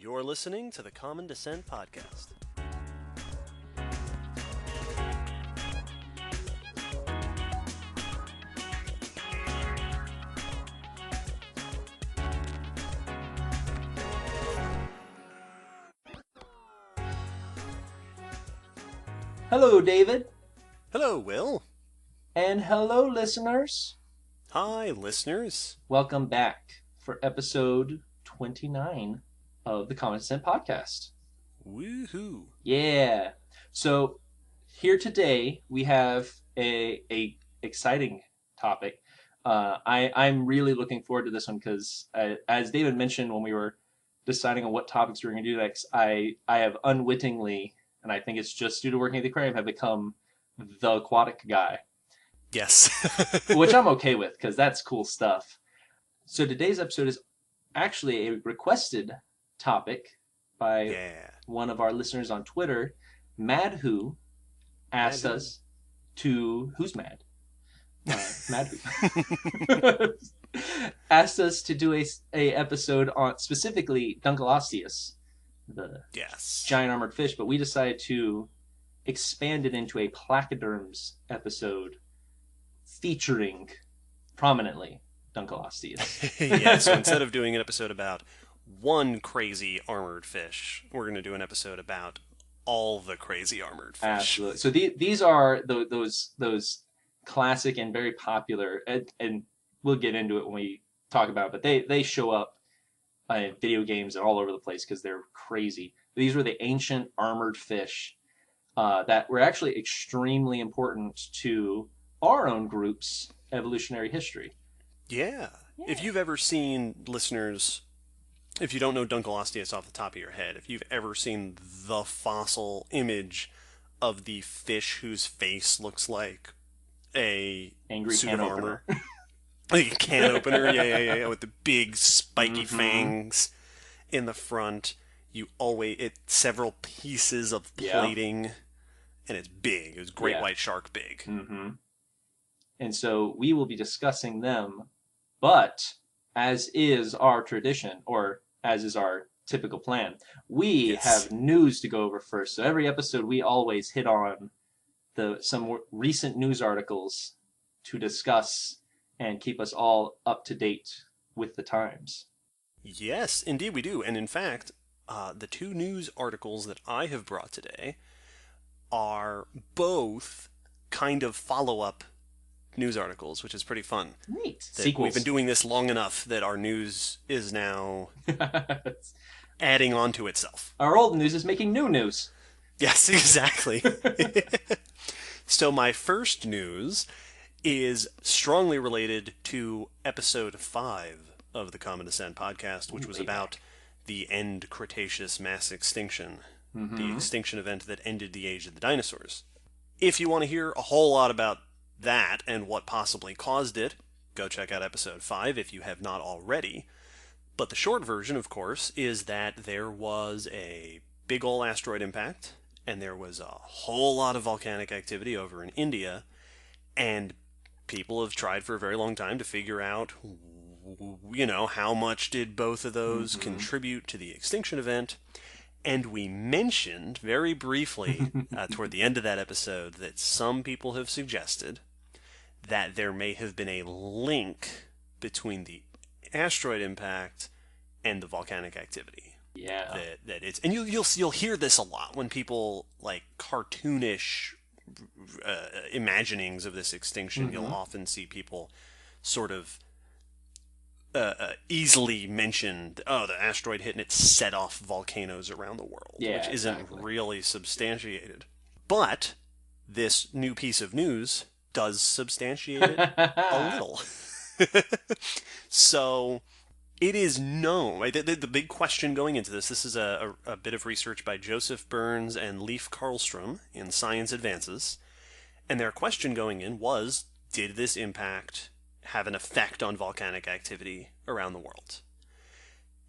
You're listening to the Common Descent Podcast. Hello, David. Hello, Will. And hello, listeners. Hi, listeners. Welcome back for episode 29 of the Common Descent Podcast. Woohoo. Yeah. So here today we have a exciting topic. I'm really looking forward to this one because, as David mentioned when we were deciding on what topics we were going to do next, I have unwittingly, and I think it's just due to working at the aquarium, have become the aquatic guy. Yes. Which I'm okay with because that's cool stuff. So today's episode is actually a requested topic by one of our listeners on Twitter, MadWho, asked us to... Who's Mad? MadWho. Asked us to do a episode on specifically Dunkleosteus, the giant armored fish, but we decided to expand it into a Placoderms episode featuring prominently Dunkleosteus. So instead of doing an episode about one crazy armored fish, we're going to do an episode about all the crazy armored fish. Absolutely. So these are those classic and very popular, and we'll get into it when we talk about it, but they show up in video games and all over the place because they're crazy. These were the ancient armored fish that were actually extremely important to our own group's evolutionary history. Yeah. If you've ever seen, listeners, if you don't know Dunkleosteus off the top of your head, if you've ever seen the fossil image of the fish whose face looks like a angry suit can of opener. armor, like a can opener, yeah, with the big spiky fangs in the front, it's several pieces of plating, and it's big. It was great white shark big. Mm-hmm. And so we will be discussing them, but as is our tradition, or as is our typical plan, we have news to go over first. So every episode we always hit on some recent news articles to discuss and keep us all up to date with the times. Yes, indeed we do. And in fact, the two news articles that I have brought today are both kind of follow-up news articles, which is pretty fun. Neat. Sequels. We've been doing this long enough that our news is now adding on to itself. Our old news is making new news. Yes, exactly. So my first news is strongly related to episode 5 of the Common Descent Podcast, which was about the end Cretaceous mass extinction, the extinction event that ended the age of the dinosaurs. If you want to hear a whole lot about that and what possibly caused it, go check out episode 5 if you have not already. But the short version, of course, is that there was a big ol' asteroid impact, and there was a whole lot of volcanic activity over in India, and people have tried for a very long time to figure out, how much did both of those contribute to the extinction event. And we mentioned very briefly toward the end of that episode that some people have suggested that there may have been a link between the asteroid impact and the volcanic activity. Yeah. That it's, and you'll hear this a lot when people like cartoonish imaginings of this extinction. You'll often see people sort of easily mention, the asteroid hit and it set off volcanoes around the world, which isn't really substantiated. But this new piece of news does substantiate it a little. So it is known, right? The big question going into this is a bit of research by Joseph Burns and Leif Karlstrom in Science Advances. And their question going in was, did this impact have an effect on volcanic activity around the world?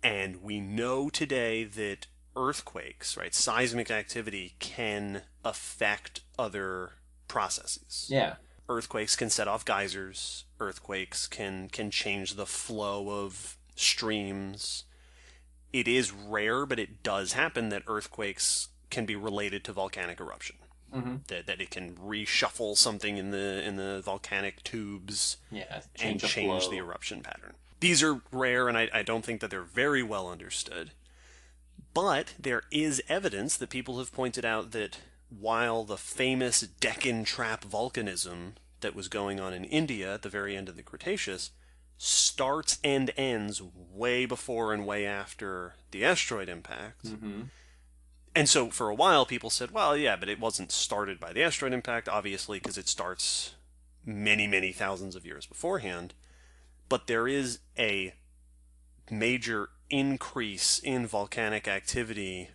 And we know today that earthquakes, right, seismic activity can affect other processes. Yeah. Earthquakes can set off geysers. Earthquakes can change the flow of streams. it is rare, but it does happen that earthquakes can be related to volcanic eruption. Mm-hmm. That it can reshuffle something in the volcanic tubes and change the eruption pattern. These are rare, and I don't think that they're very well understood. But there is evidence that people have pointed out that while the famous Deccan trap volcanism that was going on in India at the very end of the Cretaceous starts and ends way before and way after the asteroid impact. Mm-hmm. And so for a while people said, well, yeah, but it wasn't started by the asteroid impact, obviously, because it starts many, many thousands of years beforehand. But there is a major increase in volcanic activity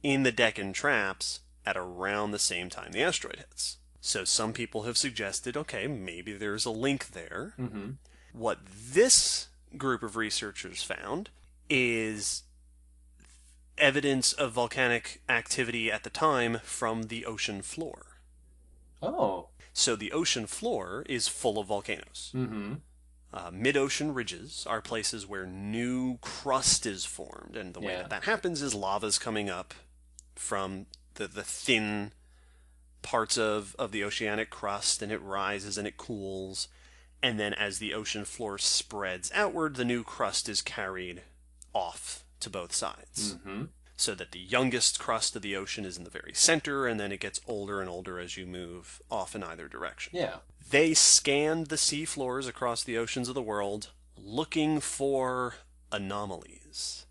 in the Deccan traps at around the same time the asteroid hits. So some people have suggested, okay, maybe there's a link there. Mm-hmm. What this group of researchers found is evidence of volcanic activity at the time from the ocean floor. Oh. So the ocean floor is full of volcanoes. Mm-hmm. Mid-ocean ridges are places where new crust is formed, and the way that happens is lava's coming up from the thin parts of the oceanic crust, and it rises and it cools, and then as the ocean floor spreads outward, the new crust is carried off to both sides. Mm-hmm. So that the youngest crust of the ocean is in the very center, and then it gets older and older as you move off in either direction. Yeah. They scanned the sea floors across the oceans of the world looking for anomalies,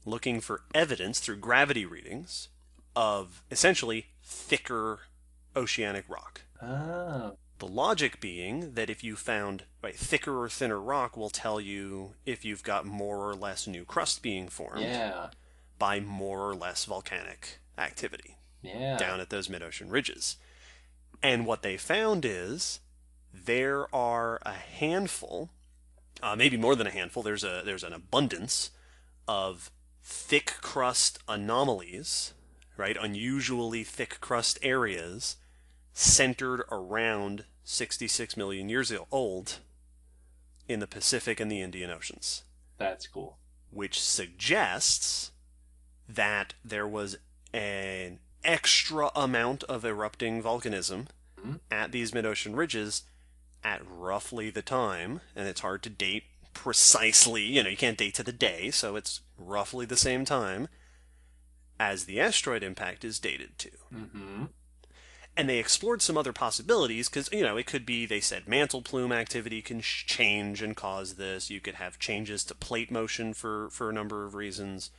looking for evidence through gravity readings of essentially thicker oceanic rock. Oh. The logic being that if you found thicker or thinner rock will tell you if you've got more or less new crust being formed by more or less volcanic activity down at those mid-ocean ridges. And what they found is there are a handful, maybe more than a handful, there's an abundance of thick crust anomalies, right? Unusually thick crust areas centered around 66 million years old in the Pacific and the Indian Oceans. That's cool. Which suggests that there was an extra amount of erupting volcanism at these mid-ocean ridges at roughly the time, and it's hard to date precisely, you can't date to the day, so it's roughly the same time as the asteroid impact is dated to. Mm-hmm. And they explored some other possibilities, because, it could be, they said, mantle plume activity can change and cause this. You could have changes to plate motion for a number of reasons.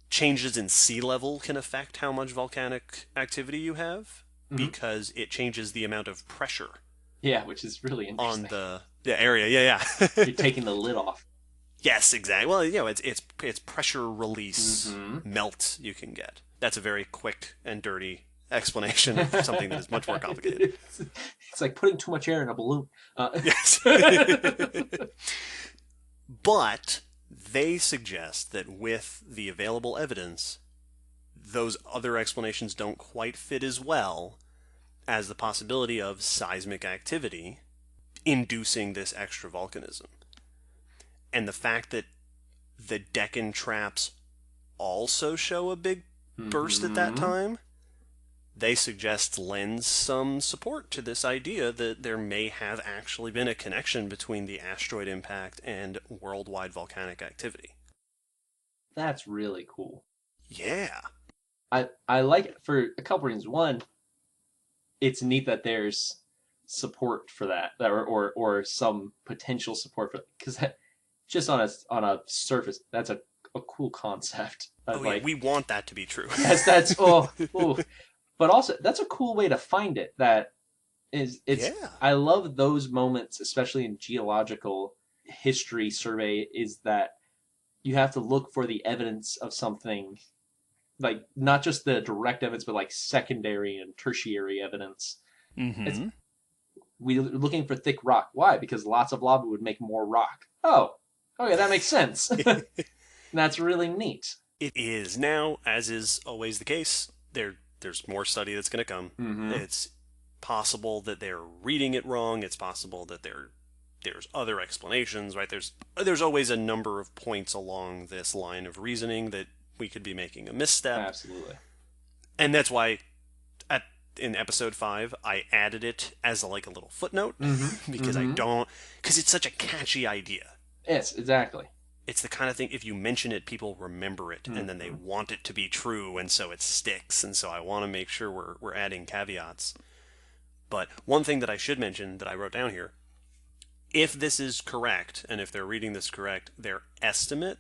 Changes in sea level can affect how much volcanic activity you have, because it changes the amount of pressure. Yeah, which is really interesting. On the area, yeah. You're taking the lid off. Yes, exactly. Well, it's pressure release melt you can get. That's a very quick and dirty explanation of something that is much more complicated. It's like putting too much air in a balloon. Yes. But they suggest that with the available evidence, those other explanations don't quite fit as well as the possibility of seismic activity inducing this extra volcanism. And the fact that the Deccan traps also show a big burst at that time, they suggest lends some support to this idea that there may have actually been a connection between the asteroid impact and worldwide volcanic activity. That's really cool. Yeah. I like it for a couple reasons. One, it's neat that there's support for that, or some potential support for, because just on a surface, that's a cool concept. We want that to be true. Yes, that's but also that's a cool way to find it. I love those moments, especially in geological history survey, is that you have to look for the evidence of something, like not just the direct evidence, but like secondary and tertiary evidence. We're looking for thick rock. Why? Because lots of lava would make more rock. Oh, okay, that makes sense. That's really neat. It is. Now, as is always the case, there's more study that's going to come. It's possible that they're reading it wrong. It's possible that there's other explanations, right? There's always a number of points along this line of reasoning that we could be making a misstep. Absolutely. And that's why in episode 5, I added it as a little footnote because because it's such a catchy idea. Yes, exactly. It's the kind of thing, if you mention it, people remember it, and then they want it to be true, and so it sticks. And so I want to make sure we're adding caveats. But one thing that I should mention that I wrote down here, if this is correct, and if they're reading this correct, their estimate.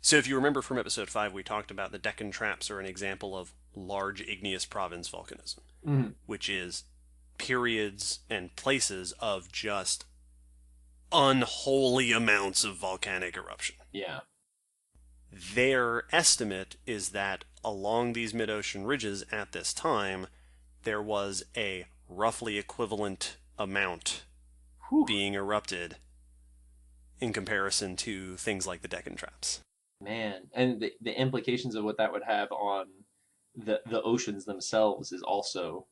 So if you remember from episode 5, we talked about the Deccan Traps are an example of large igneous province volcanism, which is periods and places of just unholy amounts of volcanic eruption. Yeah. Their estimate is that along these mid-ocean ridges at this time, there was a roughly equivalent amount being erupted in comparison to things like the Deccan Traps. Man, and the implications of what that would have on the oceans themselves is also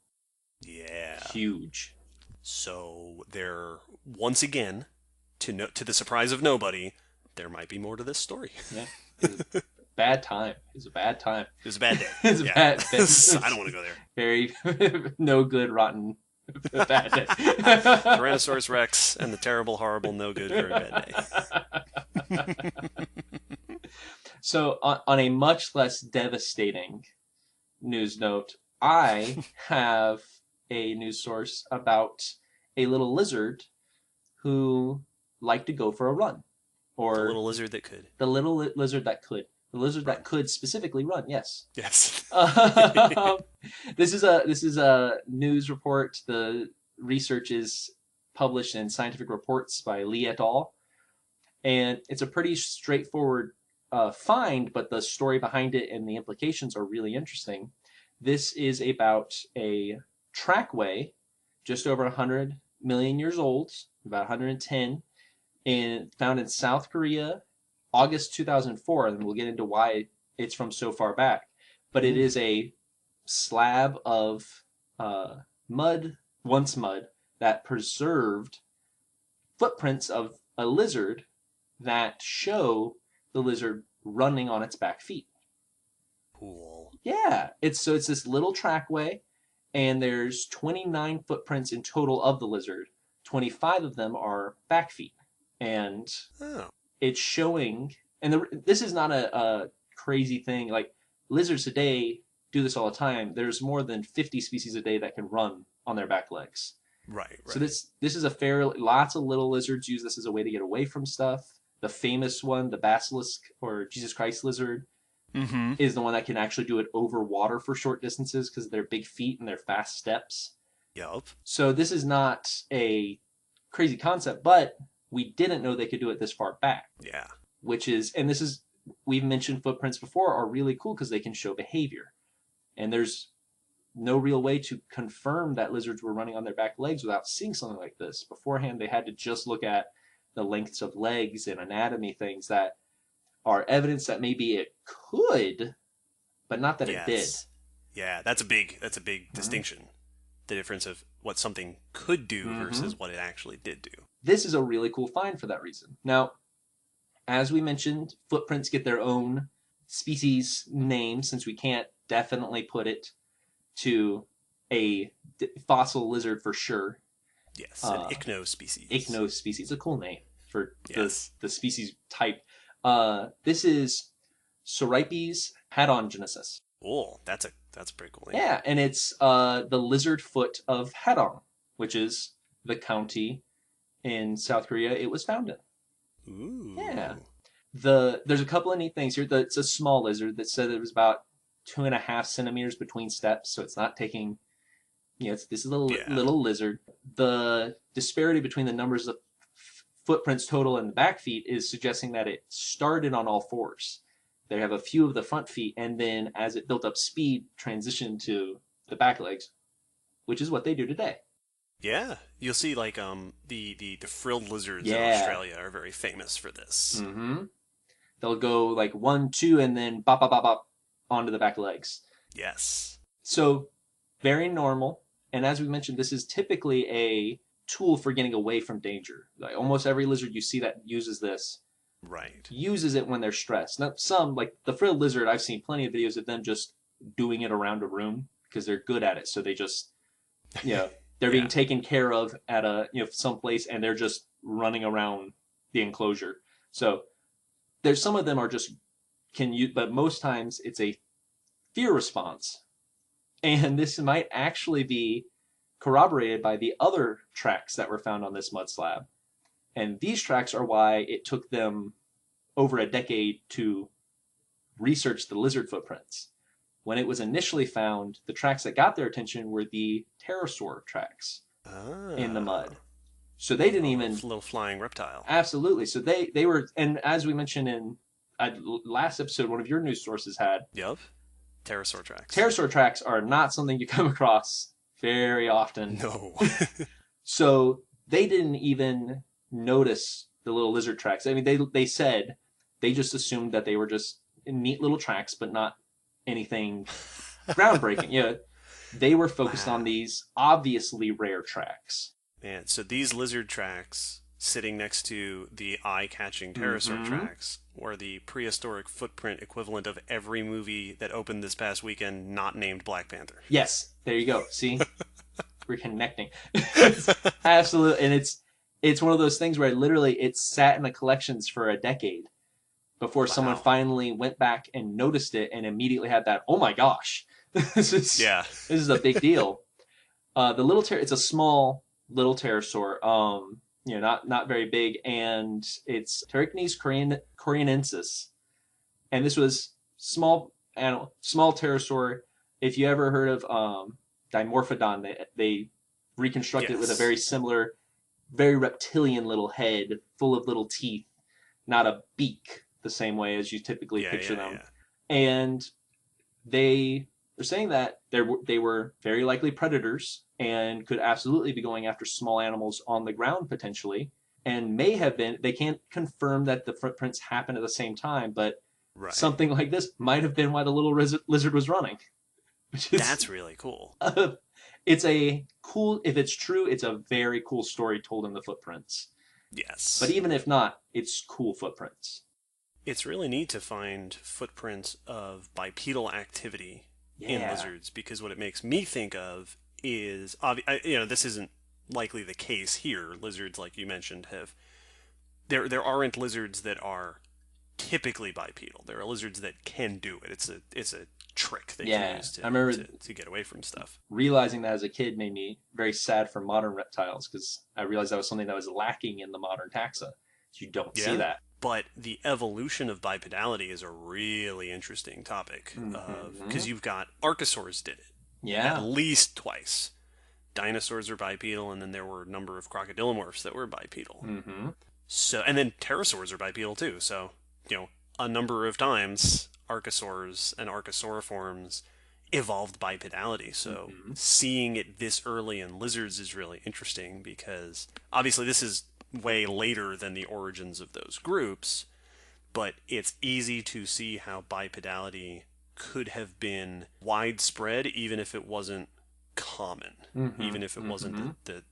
huge. So there, once again, to the surprise of nobody, there might be more to this story. Yeah, it was a bad time. It was a bad time. It was a bad day. It was a bad day. I don't want to go there. Very no good, rotten, bad day. Tyrannosaurus Rex and the terrible, horrible, no good, very bad day. So, on a much less devastating news note, I have a news source about a little lizard who liked to go for a run. Or the little lizard that could. The little lizard that could. The lizard that could specifically run, yes. Yes. This is a news report. The research is published in Scientific Reports by Lee et al. And it's a pretty straightforward find, but the story behind it and the implications are really interesting. This is about a trackway just over 100 million years old, about 110, and found in South Korea, August 2004, and we'll get into why it's from so far back. But it is a slab of mud, once mud, that preserved footprints of a lizard that show the lizard running on its back feet. Cool. Yeah, it's this little trackway, and there's 29 footprints in total of the lizard. 25 of them are back feet, and it's showing. And this is not a crazy thing. Like lizards today do this all the time. There's more than 50 species a day that can run on their back legs. Right. So this is lots of little lizards use this as a way to get away from stuff. The famous one, the basilisk or Jesus Christ lizard, is the one that can actually do it over water for short distances because of their big feet and their fast steps. Yup. So this is not a crazy concept, but we didn't know they could do it this far back. Yeah. We've mentioned footprints before, are really cool because they can show behavior. And there's no real way to confirm that lizards were running on their back legs without seeing something like this. Beforehand, they had to just look at the lengths of legs and anatomy things that are evidence that maybe it could, but not that it did. Yeah, that's a big distinction. The difference of what something could do versus what it actually did do. This is a really cool find for that reason. Now, as we mentioned, footprints get their own species name since we can't definitely put it to a fossil lizard for sure. Yes, an ichnospecies. Ichnospecies. It's a cool name for the species type. This is Soripes hadongenesis. Oh, that's a pretty cool name. Yeah, and it's the lizard foot of Hadong, which is the county in South Korea it was found in. Ooh. Yeah. There's a couple of neat things here. It's a small lizard that said it was about 2.5 centimeters between steps, so it's not taking. This is a little lizard. The disparity between the numbers of footprints total and the back feet is suggesting that it started on all fours. They have a few of the front feet, and then as it built up speed, transitioned to the back legs, which is what they do today. Yeah, you'll see like the frilled lizards in Australia are very famous for this. Mm-hmm. They'll go like 1, 2, and then bop, bop, bop, bop onto the back legs. Yes. So very normal. And as we mentioned, this is typically a tool for getting away from danger. Like almost every lizard you see that uses this Right. uses it when they're stressed. Now, some, like the frilled lizard, I've seen plenty of videos of them just doing it around a room because they're good at it. So they just, they're being taken care of at a, someplace and they're just running around the enclosure. So there's some of them are just but most times it's a fear response. And this might actually be corroborated by the other tracks that were found on this mud slab. And these tracks are why it took them over a decade to research the lizard footprints. When it was initially found, the tracks that got their attention were the pterosaur tracks in the mud. So they didn't even... little flying reptile. Absolutely. So they were... And as we mentioned in last episode, one of your news sources had... Yep. Pterosaur tracks. Pterosaur tracks are not something you come across very often. No. So they didn't even notice the little lizard tracks. I mean, they said they just assumed that they were just neat little tracks, but not anything groundbreaking. They were focused on these obviously rare tracks. Man, so these lizard tracks sitting next to the eye-catching pterosaur tracks were the prehistoric footprint equivalent of every movie that opened this past weekend not named Black Panther. Yes, there you go. See? We're connecting. Absolutely. And it's one of those things where literally it sat in the collections for a decade before someone finally went back and noticed it and immediately had that, oh my gosh, this is a big deal. It's a small little pterosaur, not very big, and it's Pterychnes koreanensis. And this was small pterosaur. If you ever heard of Dimorphodon, they reconstructed it with a very similar, very reptilian little head full of little teeth, not a beak the same way as you typically picture them. And they are saying that they were very likely predators and could absolutely be going after small animals on the ground potentially, and may have been. They can't confirm that the footprints happened at the same time, but something like this might have been why the little lizard was running. That's really cool. It's a cool, if it's true, it's a very cool story told in the footprints. Yes. But even if not, it's cool footprints. It's really neat to find footprints of bipedal activity in lizards, because what it makes me think of is, this isn't likely the case here. Lizards, like you mentioned, there aren't lizards that are typically bipedal. There are lizards that can do it. It's a trick they can use to get away from stuff. Realizing that as a kid made me very sad for modern reptiles, because I realized that was something that was lacking in the modern taxa. You don't see that. But the evolution of bipedality is a really interesting topic, because you've got archosaurs did it at least twice. Dinosaurs are bipedal, and then there were a number of crocodilomorphs that were bipedal. So, and then pterosaurs are bipedal too. So, a number of times archosaurs and archosauriforms evolved bipedality. So seeing it this early in lizards is really interesting, because obviously this is way later than the origins of those groups, but it's easy to see how bipedality could have been widespread even if it wasn't common, even if it wasn't the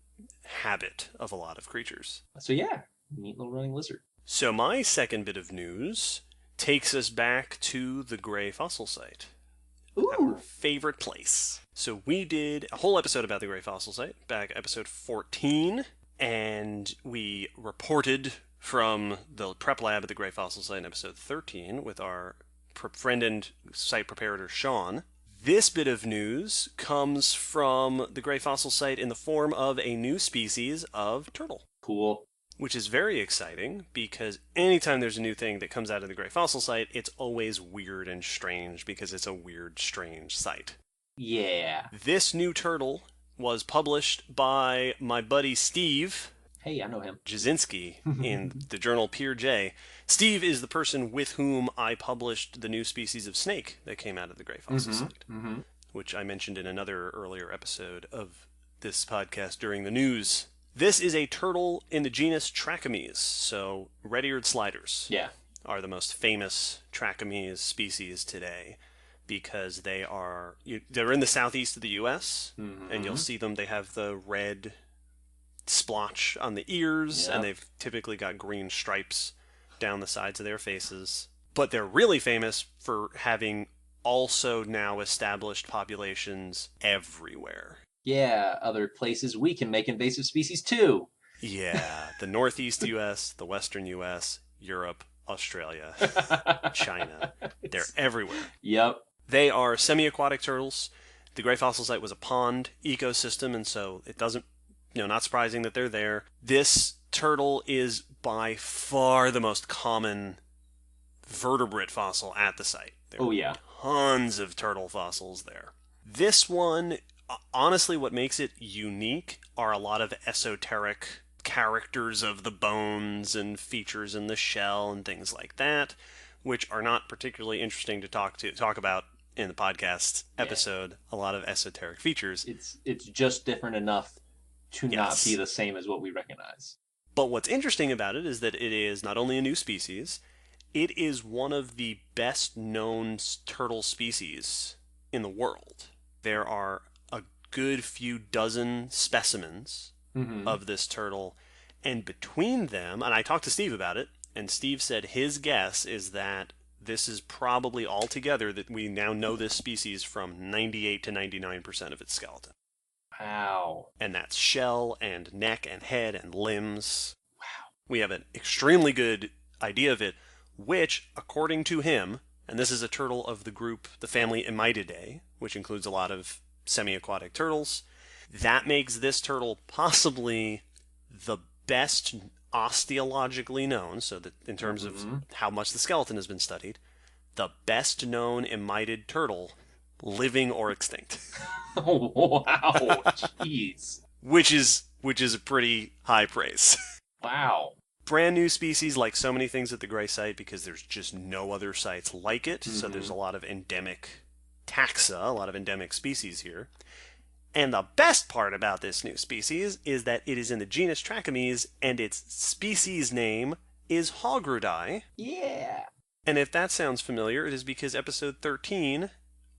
habit of a lot of creatures. So neat little running lizard. So my second bit of news takes us back to the Gray Fossil Site. Our favorite place. So we did a whole episode about the Gray Fossil Site, back episode 14, and we reported from the prep lab at the Gray Fossil Site in episode 13 with our friend and site preparator, Shawn. This bit of news comes from the Gray Fossil Site in the form of a new species of turtle. Cool. Which is very exciting, because anytime there's a new thing that comes out of the Gray Fossil Site, it's always weird and strange, because it's a weird, strange site. Yeah. This new turtle was published by my buddy Steve. Hey, I know him. Jasinski in the journal Peer J. Steve is the person with whom I published the new species of snake that came out of the Gray Fossil Site, which I mentioned in another earlier episode of this podcast during the news. This is a turtle in the genus Trachemes, so red-eared sliders are the most famous Trachemes species today, because they're in the southeast of the U.S., and you'll see them. They have the red splotch on the ears, Yep. and they've typically got green stripes down the sides of their faces. But they're really famous for having also now established populations everywhere. Yeah, other places we can make invasive species too. Yeah, the Northeast US, the Western US, Europe, Australia, China. They're everywhere. Yep. They are semi-aquatic turtles. The Gray Fossil Site was a pond ecosystem, and so it doesn't, not surprising that they're there. This turtle is by far the most common vertebrate fossil at the site. There Oh are yeah. tons of turtle fossils there. This one, honestly, what makes it unique are a lot of esoteric characters of the bones and features in the shell and things like that, which are not particularly interesting to talk about in the podcast episode. Yeah. A lot of esoteric features. It's just different enough to Yes. not be the same as what we recognize. But what's interesting about it is that it is not only a new species, it is one of the best known turtle species in the world. There are a good few dozen specimens of this turtle, and between them, and I talked to Steve about it, and Steve said his guess is that this is probably altogether that we now know this species from 98 to 99% of its skeleton. Wow. And that's shell and neck and head and limbs. Wow. We have an extremely good idea of it, which, according to him, and this is a turtle of the group, the family Emididae, which includes a lot of semi-aquatic turtles, that makes this turtle possibly the best osteologically known, so that in terms of how much the skeleton has been studied, the best known emidid turtle, living or extinct. Oh, wow. Jeez. Which is a pretty high praise. Wow. Brand new species, like so many things at the Gray site, because there's just no other sites like it. So there's a lot of endemic taxa, a lot of endemic species here. And the best part about this new species is that it is in the genus Trachomys, and its species name is Hogrudae. Yeah. And if that sounds familiar, it is because episode 13,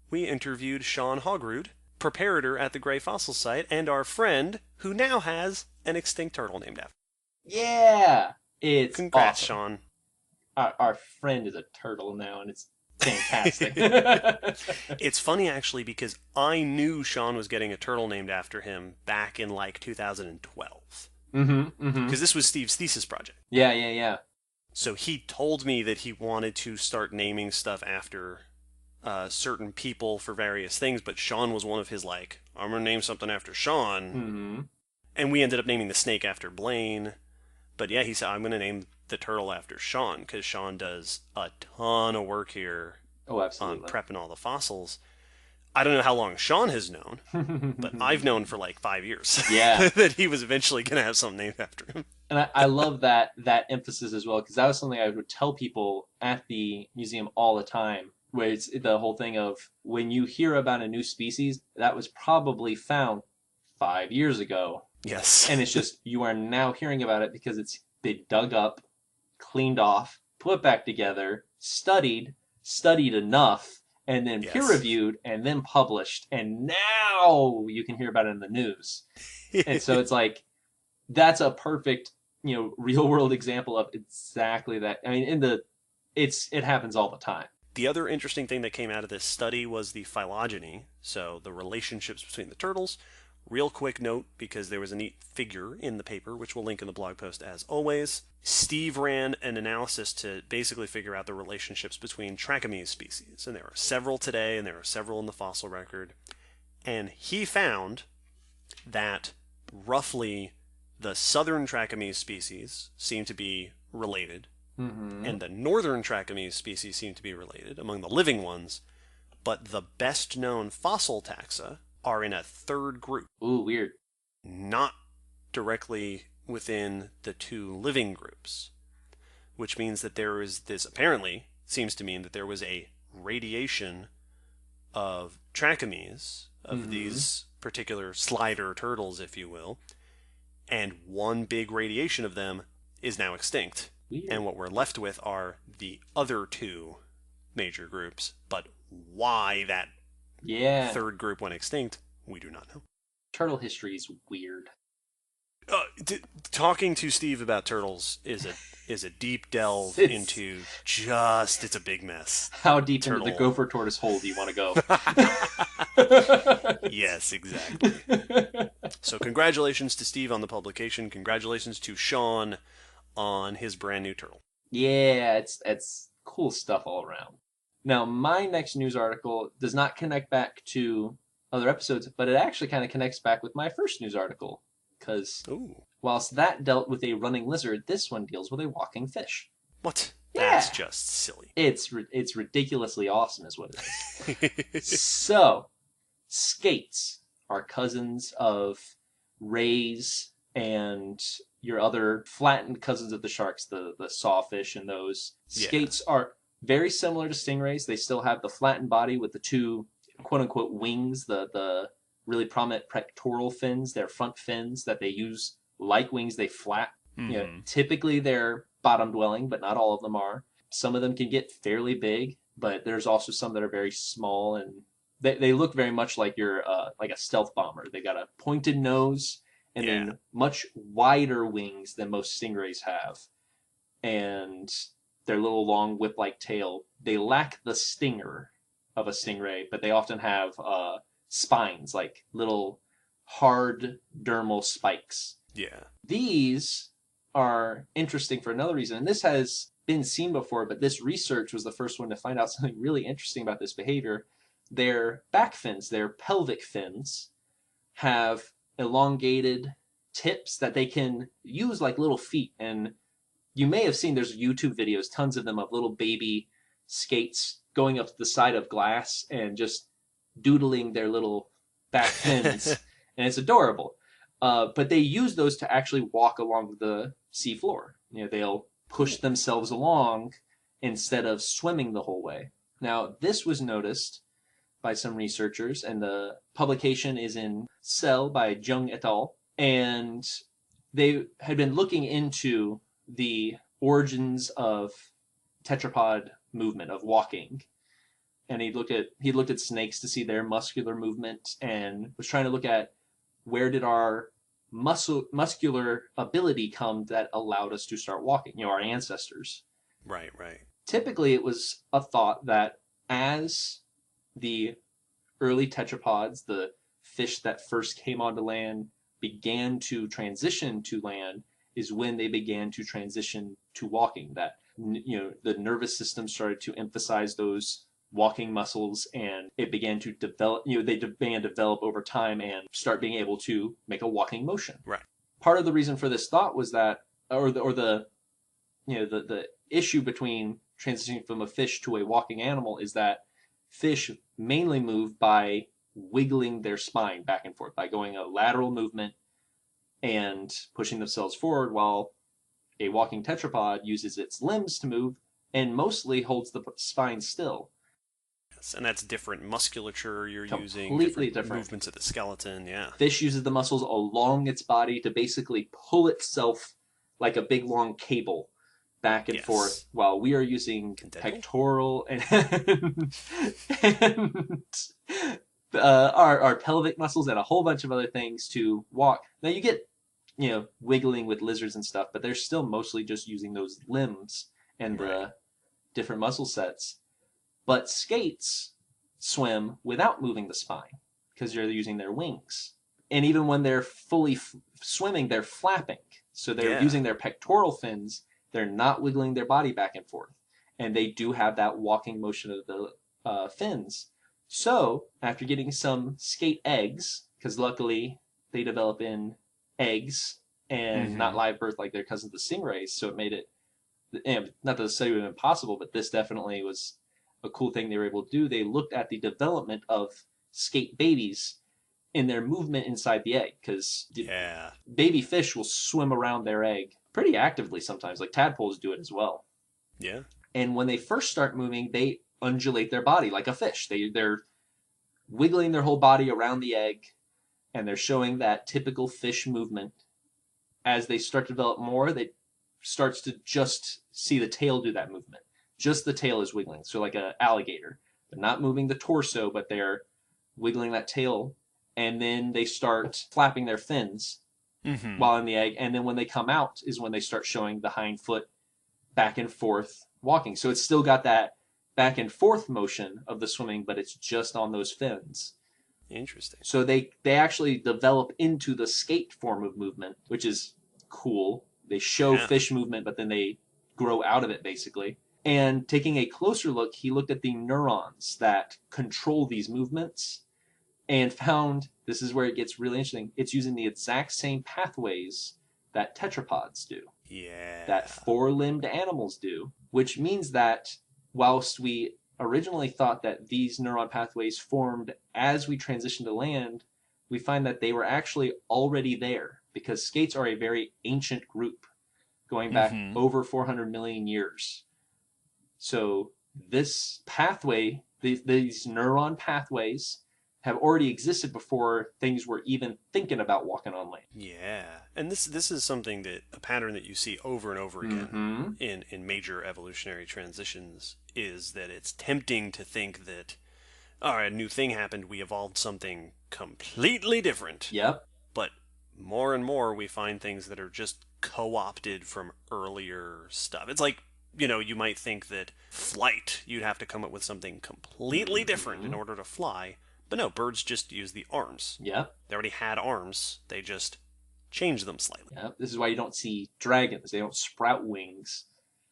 we interviewed Shawn Hogrud, preparator at the Gray Fossil Site, and our friend, who now has an extinct turtle named after. Yeah. It's Congrats, awesome. Shawn. Our friend is a turtle now, and it's fantastic. It's funny, actually, because I knew Shawn was getting a turtle named after him back in, 2012. Because this was Steve's thesis project. Yeah. So he told me that he wanted to start naming stuff after certain people for various things, but Shawn was one of his, I'm going to name something after Shawn. And we ended up naming the snake after Blaine. But yeah, he said, I'm going to name the turtle after Shawn, because Shawn does a ton of work here on prepping all the fossils. I don't know how long Shawn has known, but I've known for 5 years that he was eventually going to have something named after him. And I love that emphasis as well, because that was something I would tell people at the museum all the time, where it's the whole thing of when you hear about a new species, that was probably found 5 years ago. Yes. And it's just, you are now hearing about it because it's been dug up, cleaned off, put back together, studied enough, and then peer-reviewed, and then published. And now you can hear about it in the news. And so it's that's a perfect, real-world example of exactly that. I mean, it happens all the time. The other interesting thing that came out of this study was the phylogeny, so the relationships between the turtles. Real quick note, because there was a neat figure in the paper, which we'll link in the blog post as always. Steve ran an analysis to basically figure out the relationships between Trachomys species. And there are several today, and there are several in the fossil record. And he found that roughly the southern Trachomys species seem to be related, and the northern Trachomys species seem to be related among the living ones, but the best known fossil taxa are in a third group. Ooh, weird. Not directly within the two living groups, which means that apparently seems to mean that there was a radiation of Trachomys, of these particular slider turtles, if you will, and one big radiation of them is now extinct. Weird. And what we're left with are the other two major groups, but why that third group went extinct, we do not know. Turtle history is weird. Talking to Steve about turtles is a deep delve It's into just it's a big mess. how deep into the Turtle. gopher tortoise hole do you want to go? Yes, exactly. So congratulations to Steve on the publication. Congratulations to Shawn on his brand new turtle. Yeah, it's cool stuff all around. Now, my next news article does not connect back to other episodes, but it actually kind of connects back with my first news article. Because Ooh. whilst that dealt with a running lizard, this one deals with a walking fish. What? Yeah, That's just silly. it's ridiculously awesome, is what it is. Yeah. So, skates are cousins of rays and your other flattened cousins of the sharks, the sawfish and those. Skates are very similar to stingrays. They still have the flattened body with the two quote unquote wings, the really prominent pectoral fins, their front fins that they use like wings, they flap. Mm-hmm. You know, typically they're bottom dwelling, but not all of them are. Some of them can get fairly big, but there's also some that are very small, and they look very much like your like a stealth bomber. They got a pointed nose and then much wider wings than most stingrays have, and their little long whip-like tail. They lack the stinger of a stingray, but they often have spines, like little hard dermal spikes. Yeah. These are interesting for another reason, and this has been seen before, but this research was the first one to find out something really interesting about this behavior. Their back fins, their pelvic fins, have elongated tips that they can use like little feet. And you may have seen there's YouTube videos, tons of them, of little baby skates going up the side of glass and just doodling their little back fins. And it's adorable. But they use those to actually walk along the seafloor. You know, they'll push themselves along instead of swimming the whole way. Now, this was noticed by some researchers, and the publication is in Cell by Jung et al. And they had been looking into the origins of tetrapod movement, of walking. And he looked at snakes to see their muscular movement, and was trying to look at where did our muscular ability come that allowed us to start walking, you know, our ancestors. Right, right. Typically, it was a thought that as the early tetrapods, the fish that first came onto land, began to transition to land, is when they began to transition to walking. That, you know, the nervous system started to emphasize those walking muscles, and it began to develop, you know, they began to develop over time and start being able to make a walking motion. Right. Part of the reason for this thought was that, or the you know, the issue between transitioning from a fish to a walking animal is that fish mainly move by wiggling their spine back and forth, by going a lateral movement and pushing themselves forward, while a walking tetrapod uses its limbs to move and mostly holds the spine still. Yes, and that's different musculature you're using, Completely different different movements of the skeleton, yeah. Fish uses the muscles along its body to basically pull itself like a big long cable back and forth, while we are using pectoral and our pelvic muscles and a whole bunch of other things to walk. Now you get, you know, wiggling with lizards and stuff, but they're still mostly just using those limbs and the different muscle sets. But skates swim without moving the spine because they're using their wings. And even when they're fully swimming, they're flapping. So they're using their pectoral fins. They're not wiggling their body back and forth. And they do have that walking motion of the fins. So after getting some skate eggs, because luckily they develop in eggs and not live birth like their cousins the stingrays, so it made it, not that the study would have been possible, but this definitely was a cool thing they were able to do. They looked at the development of skate babies in their movement inside the egg, because baby fish will swim around their egg pretty actively sometimes, like tadpoles do it as well. Yeah. And when they first start moving, they undulate their body like a fish. They're wiggling their whole body around the egg, and they're showing that typical fish movement. As they start to develop more, they starts to just see the tail do that movement. Just the tail is wiggling, so like an alligator. They're not moving the torso, but they're wiggling that tail, and then they start flapping their fins. while in the egg. And then when they come out is when they start showing the hind foot back and forth walking. So it's still got that back and forth motion of the swimming, but it's just on those fins. Interesting. So they actually develop into the skate form of movement, which is cool. They show fish movement, but then they grow out of it, basically. And taking a closer look, he looked at the neurons that control these movements and found, this is where it gets really interesting, it's using the exact same pathways that tetrapods do. Yeah. That four-limbed animals do, which means that whilst we originally thought that these neuron pathways formed as we transitioned to land, we find that they were actually already there because skates are a very ancient group going back over 400 million years. So this pathway, these neuron pathways have already existed before things were even thinking about walking on land. Yeah. And this is something that, a pattern that you see over and over again in major evolutionary transitions, is that it's tempting to think that, all right, a new thing happened, we evolved something completely different. Yep. But more and more we find things that are just co-opted from earlier stuff. It's like, you might think that flight, you'd have to come up with something completely different in order to fly. But no, birds just use the arms. Yep. They already had arms. They just changed them slightly. Yep. This is why you don't see dragons. They don't sprout wings.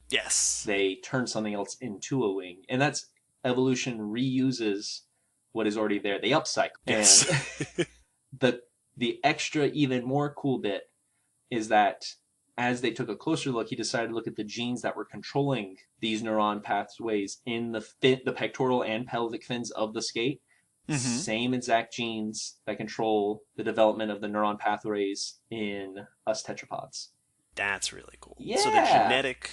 Yes. They turn something else into a wing. And that's evolution reuses what is already there. They upcycle. Yes. And the extra, even more cool bit is that as they took a closer look, he decided to look at the genes that were controlling these neuron pathways in the pectoral and pelvic fins of the skate. Same exact genes that control the development of the neuron pathways in us tetrapods. That's really cool. Yeah. So the genetic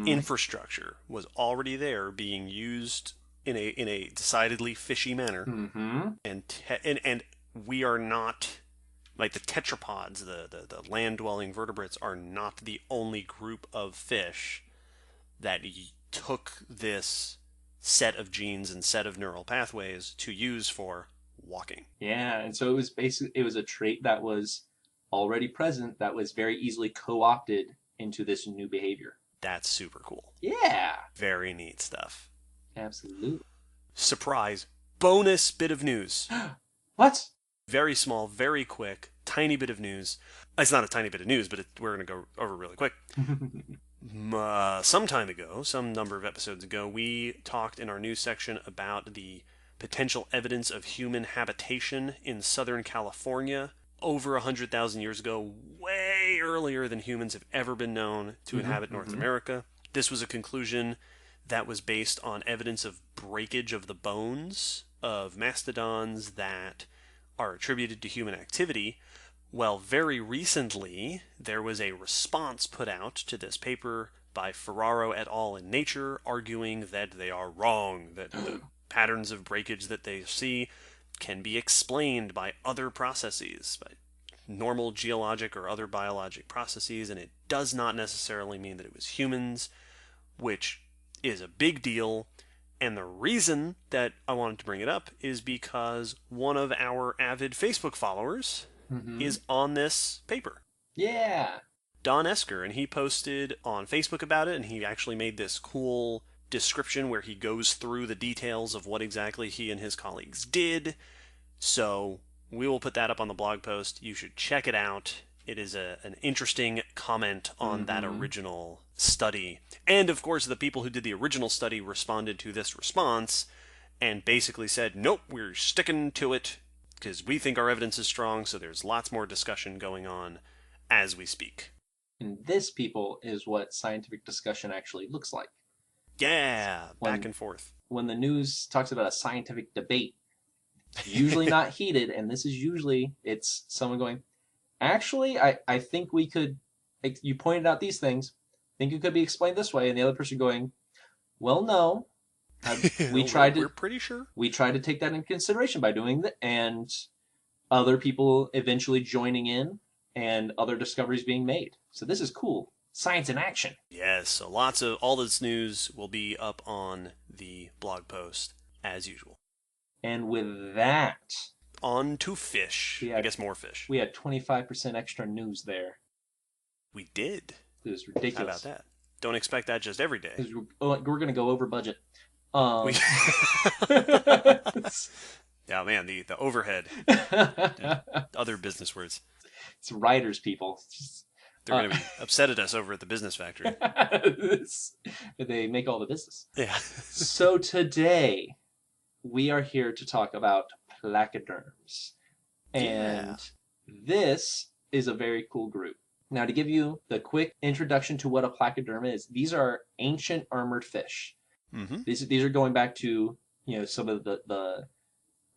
infrastructure was already there, being used in a decidedly fishy manner. And we are not, like the tetrapods, the land-dwelling vertebrates, are not the only group of fish that took this set of genes and set of neural pathways to use for walking. Yeah, and so it was a trait that was already present that was very easily co-opted into this new behavior. That's super cool. Yeah. Very neat stuff. Absolutely. Surprise. Bonus bit of news. What? Very small, very quick, tiny bit of news. It's not a tiny bit of news, but we're going to go over really quick. Some time ago, some number of episodes ago, we talked in our news section about the potential evidence of human habitation in Southern California over 100,000 years ago, way earlier than humans have ever been known to inhabit North America. This was a conclusion that was based on evidence of breakage of the bones of mastodons that are attributed to human activity. Well, very recently, there was a response put out to this paper by Ferraro et al. In Nature, arguing that they are wrong, that the patterns of breakage that they see can be explained by other processes, by normal geologic or other biologic processes, and it does not necessarily mean that it was humans, which is a big deal. And the reason that I wanted to bring it up is because one of our avid Facebook followers is on this paper. Yeah. Don Esker, and he posted on Facebook about it, and he actually made this cool description where he goes through the details of what exactly he and his colleagues did. So we will put that up on the blog post. You should check it out. It is an interesting comment on that original study. And, of course, the people who did the original study responded to this response and basically said, nope, we're sticking to it because we think our evidence is strong, so there's lots more discussion going on as we speak. And this, people, is what scientific discussion actually looks like. Yeah, back and forth. When the news talks about a scientific debate, it's usually not heated, and this is usually, it's someone going, actually, I think we could, you pointed out these things, I think it could be explained this way, and the other person going, well, no. We're pretty sure. We tried to take that into consideration by doing that, and other people eventually joining in, and other discoveries being made. So this is cool. Science in action. Yes, so lots of, all this news will be up on the blog post, as usual. And with that, On to fish. I guess more fish. We had 25% extra news there. We did. It was ridiculous. How about that? Don't expect that just every day. We're going to go over budget. Yeah, man, the overhead. Other business words. It's writers, people. They're going to be upset at us over at the business factory. They make all the business. Yeah. So today, we are here to talk about placoderms. And this is a very cool group. Now, to give you the quick introduction to what a placoderm is, these are ancient armored fish. Mm-hmm. These are going back to some of the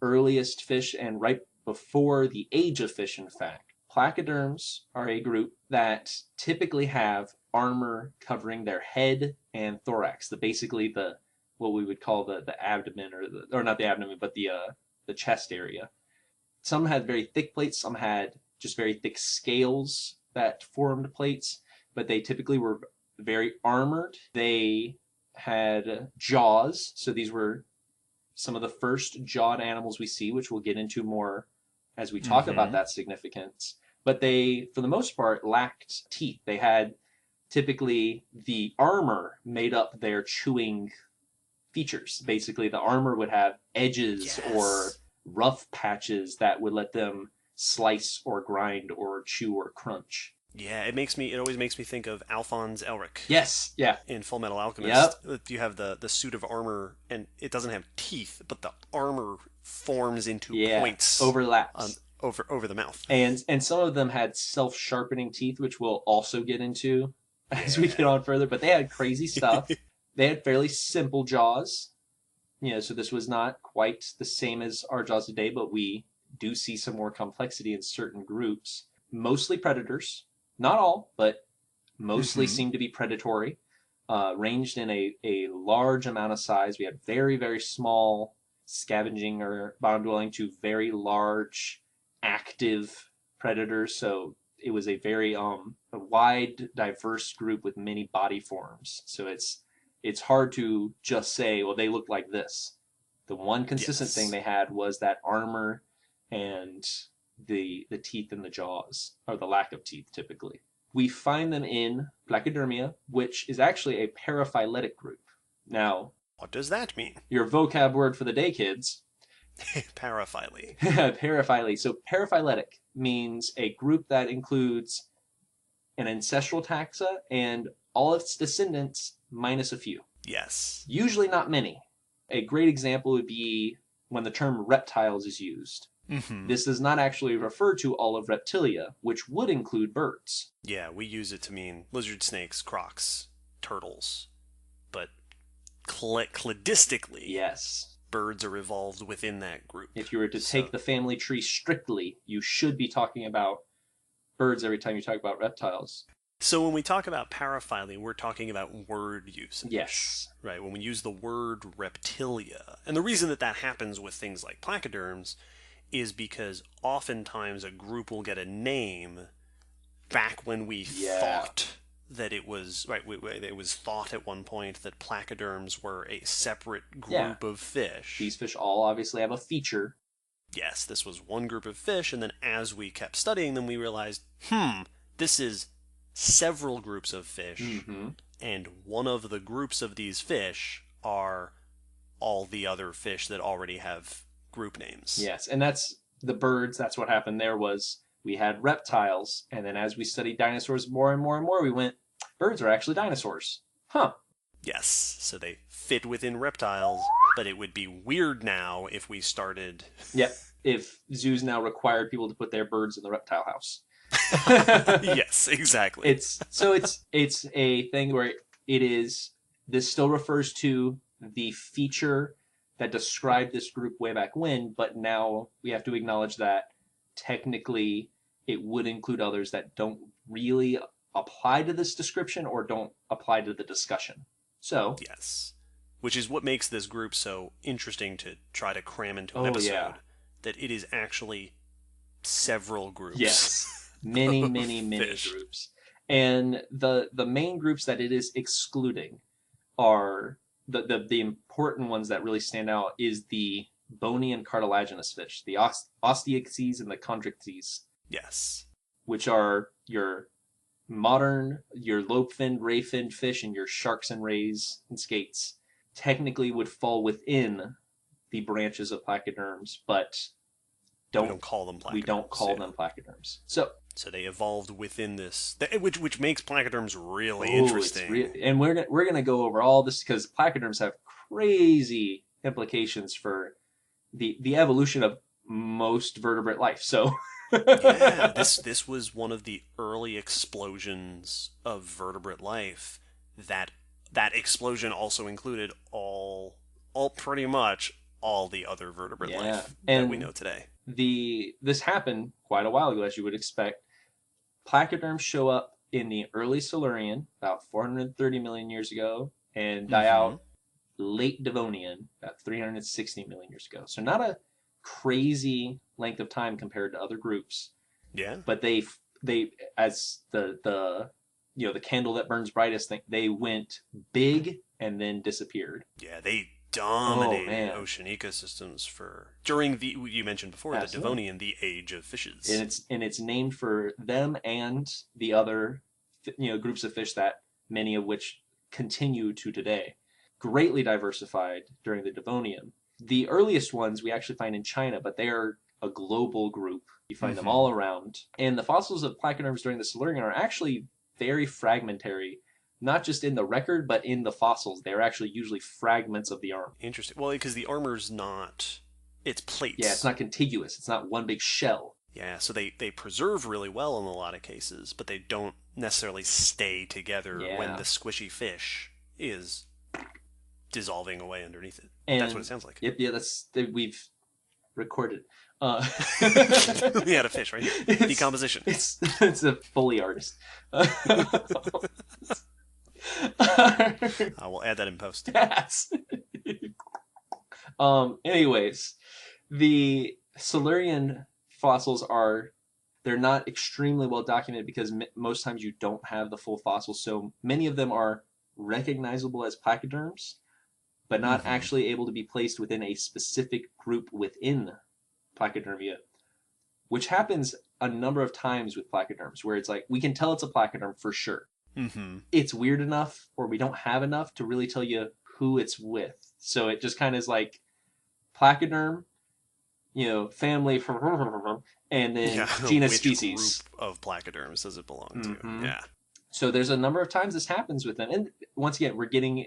earliest fish and right before the age of fish, in fact. Placoderms are a group that typically have armor covering their head and thorax, basically what we would call the abdomen, or not the abdomen, but the chest area. Some had very thick plates, some had just very thick scales that formed plates, but they typically were very armored. They had jaws, so these were some of the first jawed animals we see, which we'll get into more as we talk about that significance. But they, for the most part, lacked teeth. They had typically the armor made up their chewing features. Basically, the armor would have edges or rough patches that would let them slice or grind or chew or crunch. Yeah, it always makes me think of Alphonse Elric. Yes, yeah. In Full Metal Alchemist. Yep. You have the suit of armor, and it doesn't have teeth, but the armor forms into points. Overlaps. Over the mouth. And some of them had self-sharpening teeth, which we'll also get into as we get on further, but they had crazy stuff. They had fairly simple jaws. So this was not quite the same as our jaws today, but we do see some more complexity in certain groups. Mostly predators. Not all, but mostly seem to be predatory. Ranged in a large amount of size. We had very, very small scavenging or bottom-dwelling to very large active predators. So it was a very a wide, diverse group with many body forms. So it's hard to just say, well, they look like this. The one consistent thing they had was that armor and the teeth in the jaws, or the lack of teeth typically. We find them in Placodermia, which is actually a paraphyletic group. Now, what does that mean? Your vocab word for the day, kids. Paraphyly. Paraphyly. So paraphyletic means a group that includes an ancestral taxa and all its descendants minus a few. Yes. Usually not many. A great example would be when the term reptiles is used. Mm-hmm. This does not actually refer to all of reptilia, which would include birds. Yeah, we use it to mean lizard, snakes, crocs, turtles. But cladistically, yes, birds are evolved within that group. If you were to take the family tree strictly, you should be talking about birds every time you talk about reptiles. So when we talk about paraphyly, we're talking about word usage. Yes. Right, when we use the word reptilia. And the reason that happens with things like placoderms is because oftentimes a group will get a name back when we thought that it was, it was thought at one point that placoderms were a separate group of fish. These fish all obviously have a feature. Yes, this was one group of fish, and then as we kept studying them, we realized, this is several groups of fish, and one of the groups of these fish are all the other fish that already have group names. Yes, and that's the birds. That's what happened there was we had reptiles, and then as we studied dinosaurs more and more and more, we went, birds are actually dinosaurs. Huh. Yes, so they fit within reptiles, but it would be weird now if we started... Yep, if zoos now required people to put their birds in the reptile house. Yes, exactly. It's a thing where this still refers to the feature that described this group way back when, but now we have to acknowledge that technically it would include others that don't really apply to this description or don't apply to the discussion. So yes, which is what makes this group so interesting to try to cram into an episode. That it is actually several groups. Yes, many groups, and the main groups that it is excluding are the important ones that really stand out is the bony and cartilaginous fish, the osteichthyes and the chondrichthyes, Yes. which are your lobe-finned, ray-finned fish and your sharks and rays and skates, technically would fall within the branches of placoderms, but we don't call them placoderms. We don't call them placoderms. So they evolved within this, which makes placoderms really interesting. And we're gonna go over all this because placoderms have crazy implications for the evolution of most vertebrate life. So yeah, this was one of the early explosions of vertebrate life. That explosion also included all pretty much all the other vertebrate life that we know today. This happened quite a while ago, as you would expect. Placoderms show up in the early Silurian, about 430 million years ago, and die out late Devonian, about 360 million years ago. So not a crazy length of time compared to other groups. Yeah. But they as the candle that burns brightest thing, they went big and then disappeared. Yeah, they dominated ocean ecosystems during you mentioned before, the Devonian, the age of fishes. And it's named for them and the other groups of fish that many of which continue to today. Greatly diversified during the Devonian. The earliest ones we actually find in China, but they are a global group. You find them all around. And the fossils of placoderms during the Silurian are actually very fragmentary. Not just in the record, but in the fossils. They're actually usually fragments of the arm. Interesting. Well, because the armor's it's plates. Yeah, it's not contiguous. It's not one big shell. Yeah, so they preserve really well in a lot of cases, but they don't necessarily stay together when the squishy fish is dissolving away underneath it. And that's what it sounds like. Yep, yeah, we've recorded. We had a fish, right? Decomposition. It's a Foley artist. We'll add that in post. Yes. Anyways, the Silurian fossils they're not extremely well documented because most times you don't have the full fossils. So many of them are recognizable as placoderms, but not actually able to be placed within a specific group within Placodermia, which happens a number of times with placoderms, where it's like we can tell it's a placoderm for sure. It's weird enough, or we don't have enough to really tell you who it's with. So it just kind of is like placoderm, family, and then genus, which species. Group of placoderms does it belong to? Yeah. So there's a number of times this happens with them, and once again,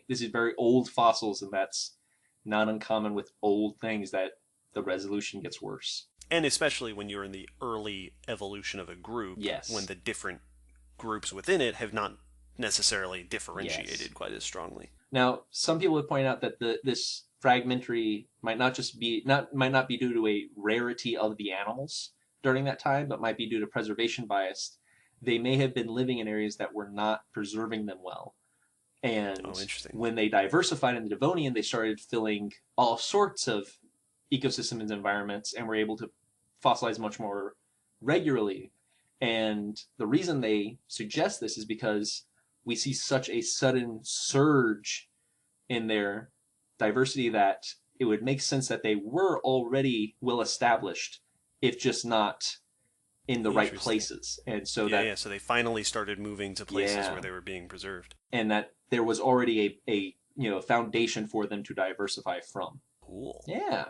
this is very old fossils, and that's not uncommon with old things that the resolution gets worse. And especially when you're in the early evolution of a group, yes, when the different groups within it have not necessarily differentiated quite as strongly. Now, some people would point out that this fragmentary might not be due to a rarity of the animals during that time, but might be due to preservation bias. They may have been living in areas that were not preserving them well. And when they diversified in the Devonian, they started filling all sorts of ecosystems and environments and were able to fossilize much more regularly. And the reason they suggest this is because we see such a sudden surge in their diversity that it would make sense that they were already well established, if just not in the right places. And so so they finally started moving to places where they were being preserved. And that there was already a foundation for them to diversify from. Cool. Yeah.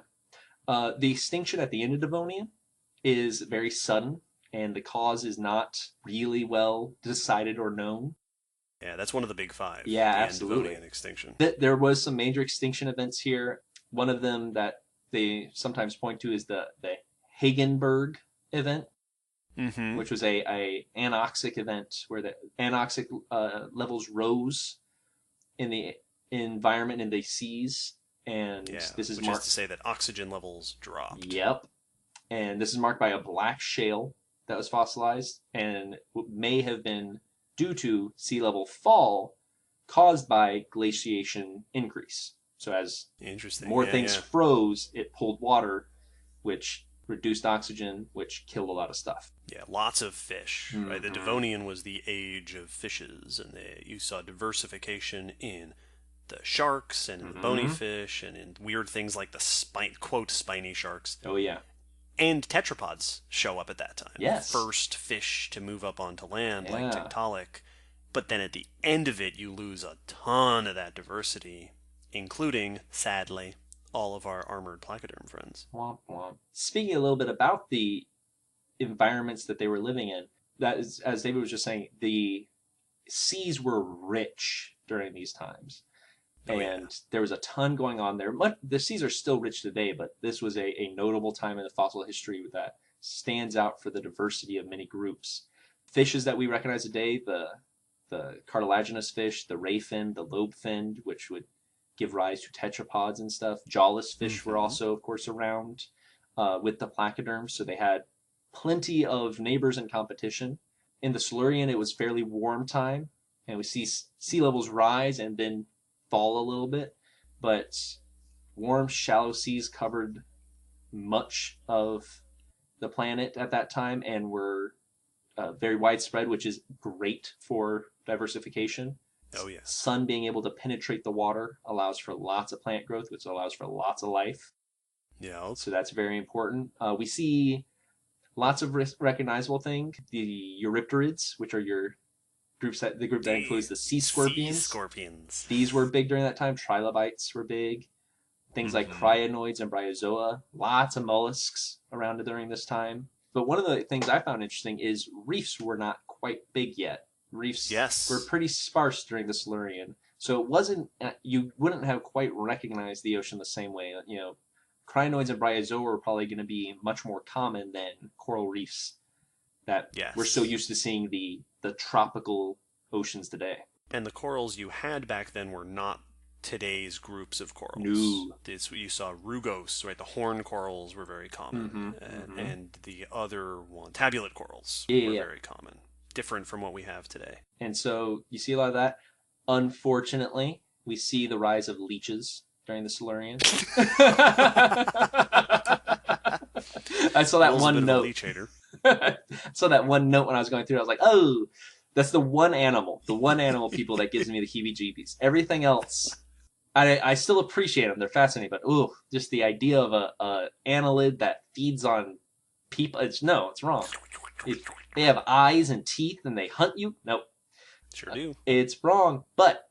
The extinction at the end of Devonian is very sudden, and the cause is not really well decided or known. Yeah, that's one of the big five. Yeah, the absolutely. Devonian extinction. There was some major extinction events here. One of them that they sometimes point to is the Hagenberg event, which was a anoxic event where the anoxic levels rose in the environment in the seas. And this is which is to say that oxygen levels dropped. Yep. And this is marked by a black shale that was fossilized, and may have been due to sea level fall caused by glaciation increase. So as more things froze, it pulled water, which reduced oxygen, which killed a lot of stuff. Yeah, lots of fish. Right? The Devonian was the age of fishes, and you saw diversification in the sharks and in the bony Mm-hmm. fish and in weird things like the quote spiny sharks. Oh, yeah. And tetrapods show up at that time. Yes. First fish to move up onto land like Yeah. Tiktaalik. But then at the end of it, you lose a ton of that diversity, including, sadly, all of our armored placoderm friends. Womp womp. Speaking a little bit about the environments that they were living in, that is, as David was just saying, the seas were rich during these times. Oh, And yeah. there was a ton going on there. The seas are still rich today, but this was a notable time in the fossil history that stands out for the diversity of many groups. Fishes that we recognize today, the cartilaginous fish, the rayfin, the lobe-finned, which would give rise to tetrapods and stuff. Jawless fish were also, of course, around with the placoderms, so they had plenty of neighbors and competition. In the Silurian, it was fairly warm time, and we see sea levels rise and then fall a little bit, but warm, shallow seas covered much of the planet at that time and were very widespread, which is great for diversification. Oh, yeah. Sun being able to penetrate the water allows for lots of plant growth, which allows for lots of life. Yeah. So that's very important. We see lots of recognizable things. The Eurypterids, which are the group that includes the sea scorpions. Sea scorpions. These were big during that time. Trilobites were big. Things like cryonoids and bryozoa. Lots of mollusks around during this time. But one of the things I found interesting is reefs were not quite big yet. Reefs were pretty sparse during the Silurian. So it wasn't, you wouldn't have quite recognized the ocean the same way. Cryonoids and bryozoa were probably going to be much more common than coral reefs that we're so used to seeing the tropical oceans today. And the corals you had back then were not today's groups of corals. No. You saw rugose, right? The horn corals were very common. And the other one, tabulate corals, were very common. Different from what we have today. And so you see a lot of that. Unfortunately, we see the rise of leeches during the Silurian. I saw that one note. I saw that one note when I was going through. I was like, oh, that's the one animal people that gives me the heebie-jeebies. Everything else, I still appreciate them. They're fascinating, but ooh, just the idea of a annelid that feeds on people. It's wrong. They have eyes and teeth and they hunt you. Nope. Sure do. It's wrong, but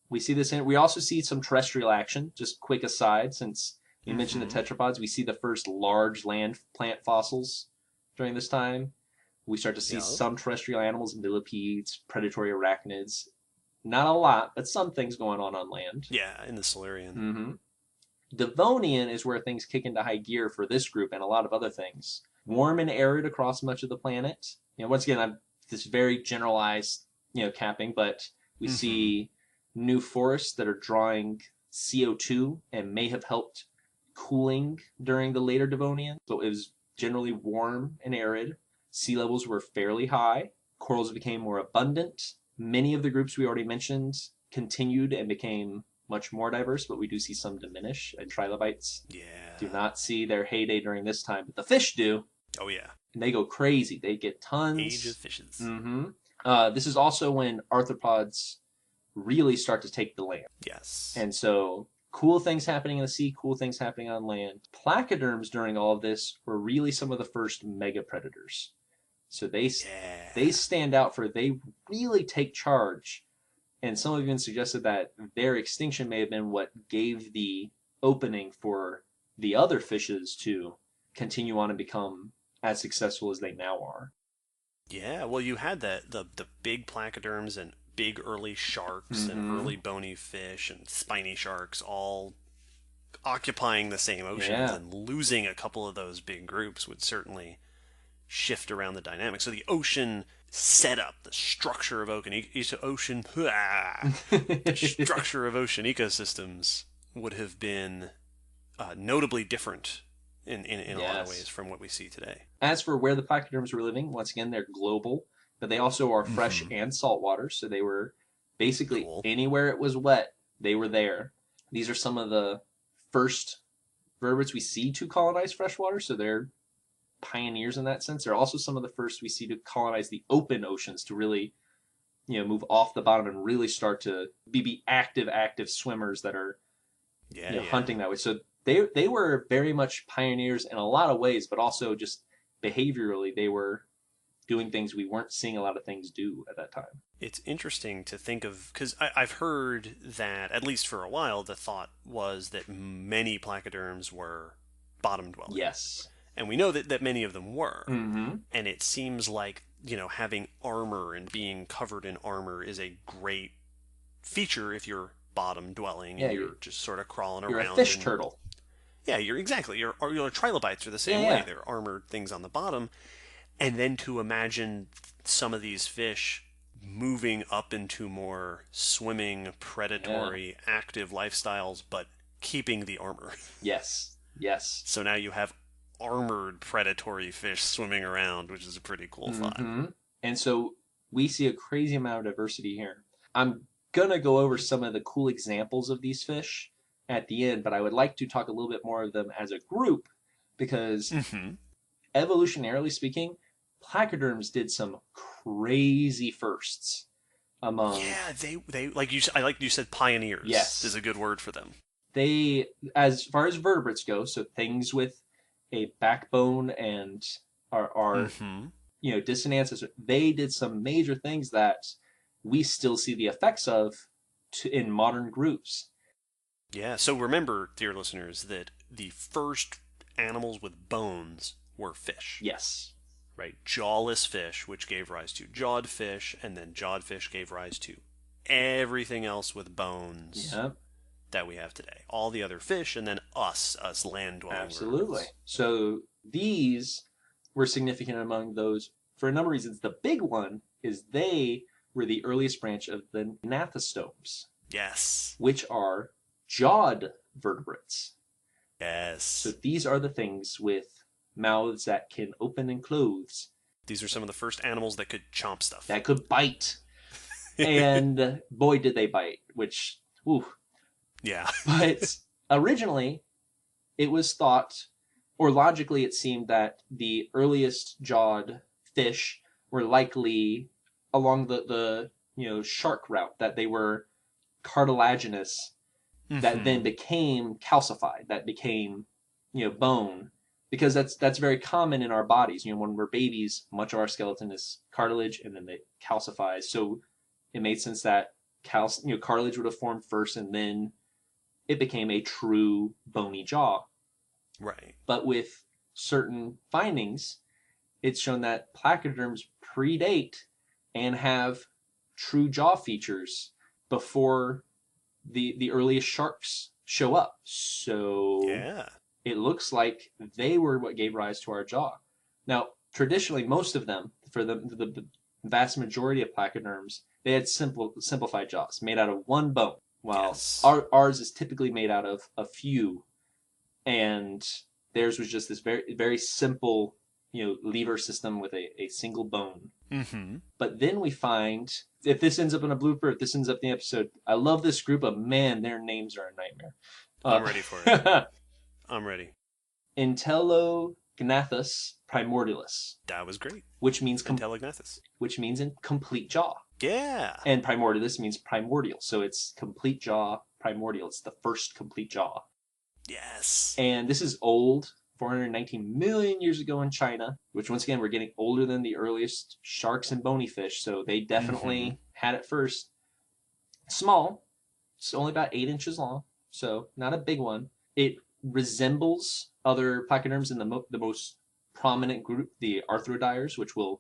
we see this we also see some terrestrial action. Just quick aside, since you mentioned the tetrapods, we see the first large land plant fossils during this time. We start to see some terrestrial animals, millipedes, predatory arachnids. Not a lot, but some things going on land. Yeah, in the Silurian. Devonian is where things kick into high gear for this group and a lot of other things. Warm and arid across much of the planet. Once again, I'm this very generalized, capping, but we see new forests that are drawing CO2 and may have helped cooling during the later Devonian. So it was generally warm and arid. Sea levels were fairly high. Corals became more abundant. Many of the groups we already mentioned continued and became much more diverse, but we do see some diminish. And trilobites do not see their heyday during this time, but the fish do. Oh, yeah. And they go crazy. They get tons. Age of fishes. This is also when arthropods really start to take the land. Yes. And so cool things happening in the sea, cool things happening on land. Placoderms during all of this were really some of the first mega predators. So they stand out for they really take charge. And some have even suggested that their extinction may have been what gave the opening for the other fishes to continue on and become as successful as they now are. Yeah, well, you had the big placoderms and big early sharks and early bony fish and spiny sharks all occupying the same oceans, and losing a couple of those big groups would certainly shift around the dynamic. So the ocean setup, the structure of ocean ecosystems would have been notably different in a lot of ways from what we see today. As for where the placoderms were living, once again, they're global, but they also are fresh and saltwater, so they were basically anywhere it was wet, they were there. These are some of the first vertebrates we see to colonize freshwater, so they're pioneers in that sense. They're also some of the first we see to colonize the open oceans, to really, move off the bottom and really start to be active swimmers that are hunting that way. So they were very much pioneers in a lot of ways, but also just behaviorally they were doing things we weren't seeing a lot of things do at that time. It's interesting to think of, because I've heard that, at least for a while, the thought was that many placoderms were bottom dwelling. Yes. And we know that many of them were. Mm-hmm. And it seems like, having armor and being covered in armor is a great feature if you're bottom dwelling and you're just sort of crawling around. You're a fish turtle. Yeah, exactly. Your trilobites are the same way. They're armored things on the bottom. And then to imagine some of these fish moving up into more swimming, predatory, active lifestyles, but keeping the armor. Yes. So now you have armored predatory fish swimming around, which is a pretty cool thought. And so we see a crazy amount of diversity here. I'm going to go over some of the cool examples of these fish at the end, but I would like to talk a little bit more of them as a group because evolutionarily speaking, placoderms did some crazy firsts among... Yeah, they like you said, pioneers. Yes. Is a good word for them. They, as far as vertebrates go, so things with a backbone and are distant ancestors, they did some major things that we still see the effects of in modern groups. Yeah, so remember, dear listeners, that the first animals with bones were fish. Yes. Right, jawless fish, which gave rise to jawed fish, and then jawed fish gave rise to everything else with bones that we have today. All the other fish, and then us land-dwelling Absolutely. vertebrates. So these were significant among those for a number of reasons. The big one is they were the earliest branch of the gnathostomes. Yes. Which are jawed vertebrates. Yes. So these are the things with mouths that can open and close. These are some of the first animals that could chomp stuff. That could bite. And boy, did they bite, which, whew. Yeah. But originally, it was thought, or logically it seemed, that the earliest jawed fish were likely along the shark route, that they were cartilaginous, that then became calcified, that became, bone. Because that's very common in our bodies. When we're babies, much of our skeleton is cartilage, and then it calcifies. So it made sense that cartilage would have formed first, and then it became a true bony jaw. Right. But with certain findings, it's shown that placoderms predate and have true jaw features before the earliest sharks show up. So it looks like they were what gave rise to our jaw. Now, traditionally, most of them, for the vast majority of placoderms, they had simplified jaws made out of one bone, while ours is typically made out of a few, and theirs was just this very, very simple, lever system with a single bone. But then we find, if this ends up in a blooper, if this ends up in the episode, I love this group, but man, their names are a nightmare. I'm ready for it. I'm ready. Intelognathus primordialis. That was great. Which means Intelognathus. Which means in complete jaw. Yeah. And primordialis means primordial, so it's complete jaw, primordial. It's the first complete jaw. Yes. And this is old, 419 million years ago in China, which once again, we're getting older than the earliest sharks and bony fish, so they definitely had it first. Small. It's only about 8 inches long, so not a big one. It resembles other placoderms in the most prominent group, the arthrodires, which we'll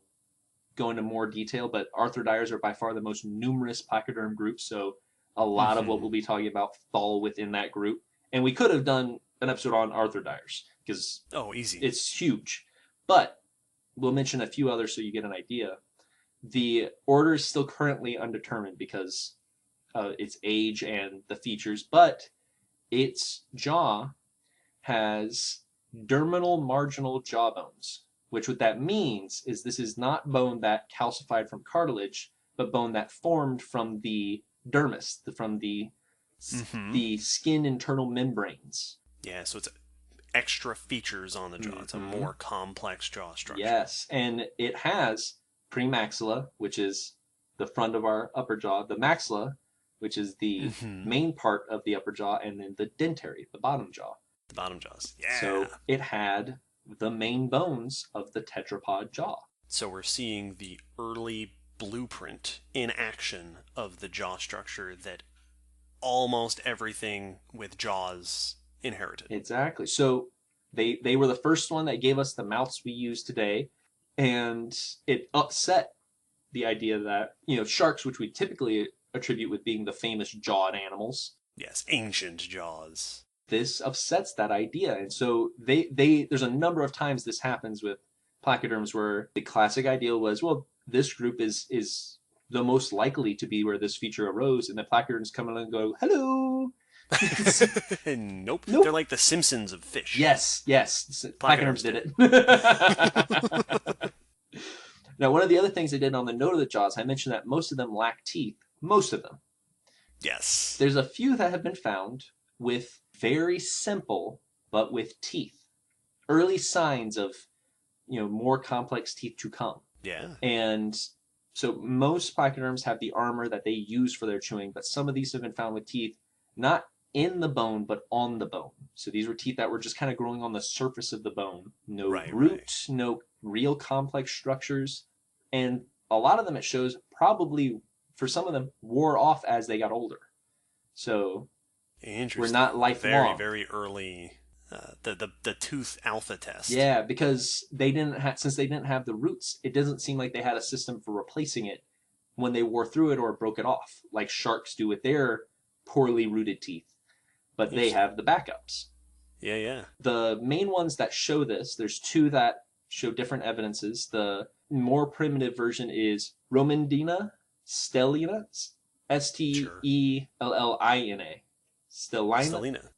go into more detail, but arthrodires are by far the most numerous placoderm group, so a lot of what we'll be talking about fall within that group. And we could have done an episode on arthrodires, because easy. It's huge. But we'll mention a few others so you get an idea. The order is still currently undetermined because its age and the features, but its jaw has derminal marginal jawbones, which what that means is this is not bone that calcified from cartilage, but bone that formed from the dermis, from the skin internal membranes. Yeah, so it's extra features on the jaw. It's a more complex jaw structure. Yes, and it has premaxilla, which is the front of our upper jaw, the maxilla, which is the main part of the upper jaw, and then the dentary, the bottom jaw. The bottom jaws. Yeah. So it had the main bones of the tetrapod jaw. So we're seeing the early blueprint in action of the jaw structure that almost everything with jaws inherited. Exactly. So they were the first one that gave us the mouths we use today, and it upset the idea that, sharks, which we typically attribute with being the famous jawed animals. Yes, ancient jaws. This upsets that idea. And so there's a number of times this happens with placoderms where the classic idea was, well, this group is the most likely to be where this feature arose, and the placoderms come along and go, hello. Nope. They're like the Simpsons of fish. Yes. Placoderms did it. Now, one of the other things they did on the note of the jaws, I mentioned that most of them lack teeth. Most of them. Yes. There's a few that have been found with very simple, but with teeth. Early signs of, more complex teeth to come. Yeah. And so most placoderms have the armor that they use for their chewing, but some of these have been found with teeth not in the bone, but on the bone. So these were teeth that were just kind of growing on the surface of the bone. No root, no real complex structures. And a lot of them, it shows, probably, for some of them, wore off as they got older. So we're not lifelong. Very early, the tooth alpha test. Yeah, because since they didn't have the roots, it doesn't seem like they had a system for replacing it when they wore through it or broke it off, like sharks do with their poorly rooted teeth. But they have the backups. Yeah. The main ones that show this, there's two that show different evidences. The more primitive version is Romandina stellina, Stellina.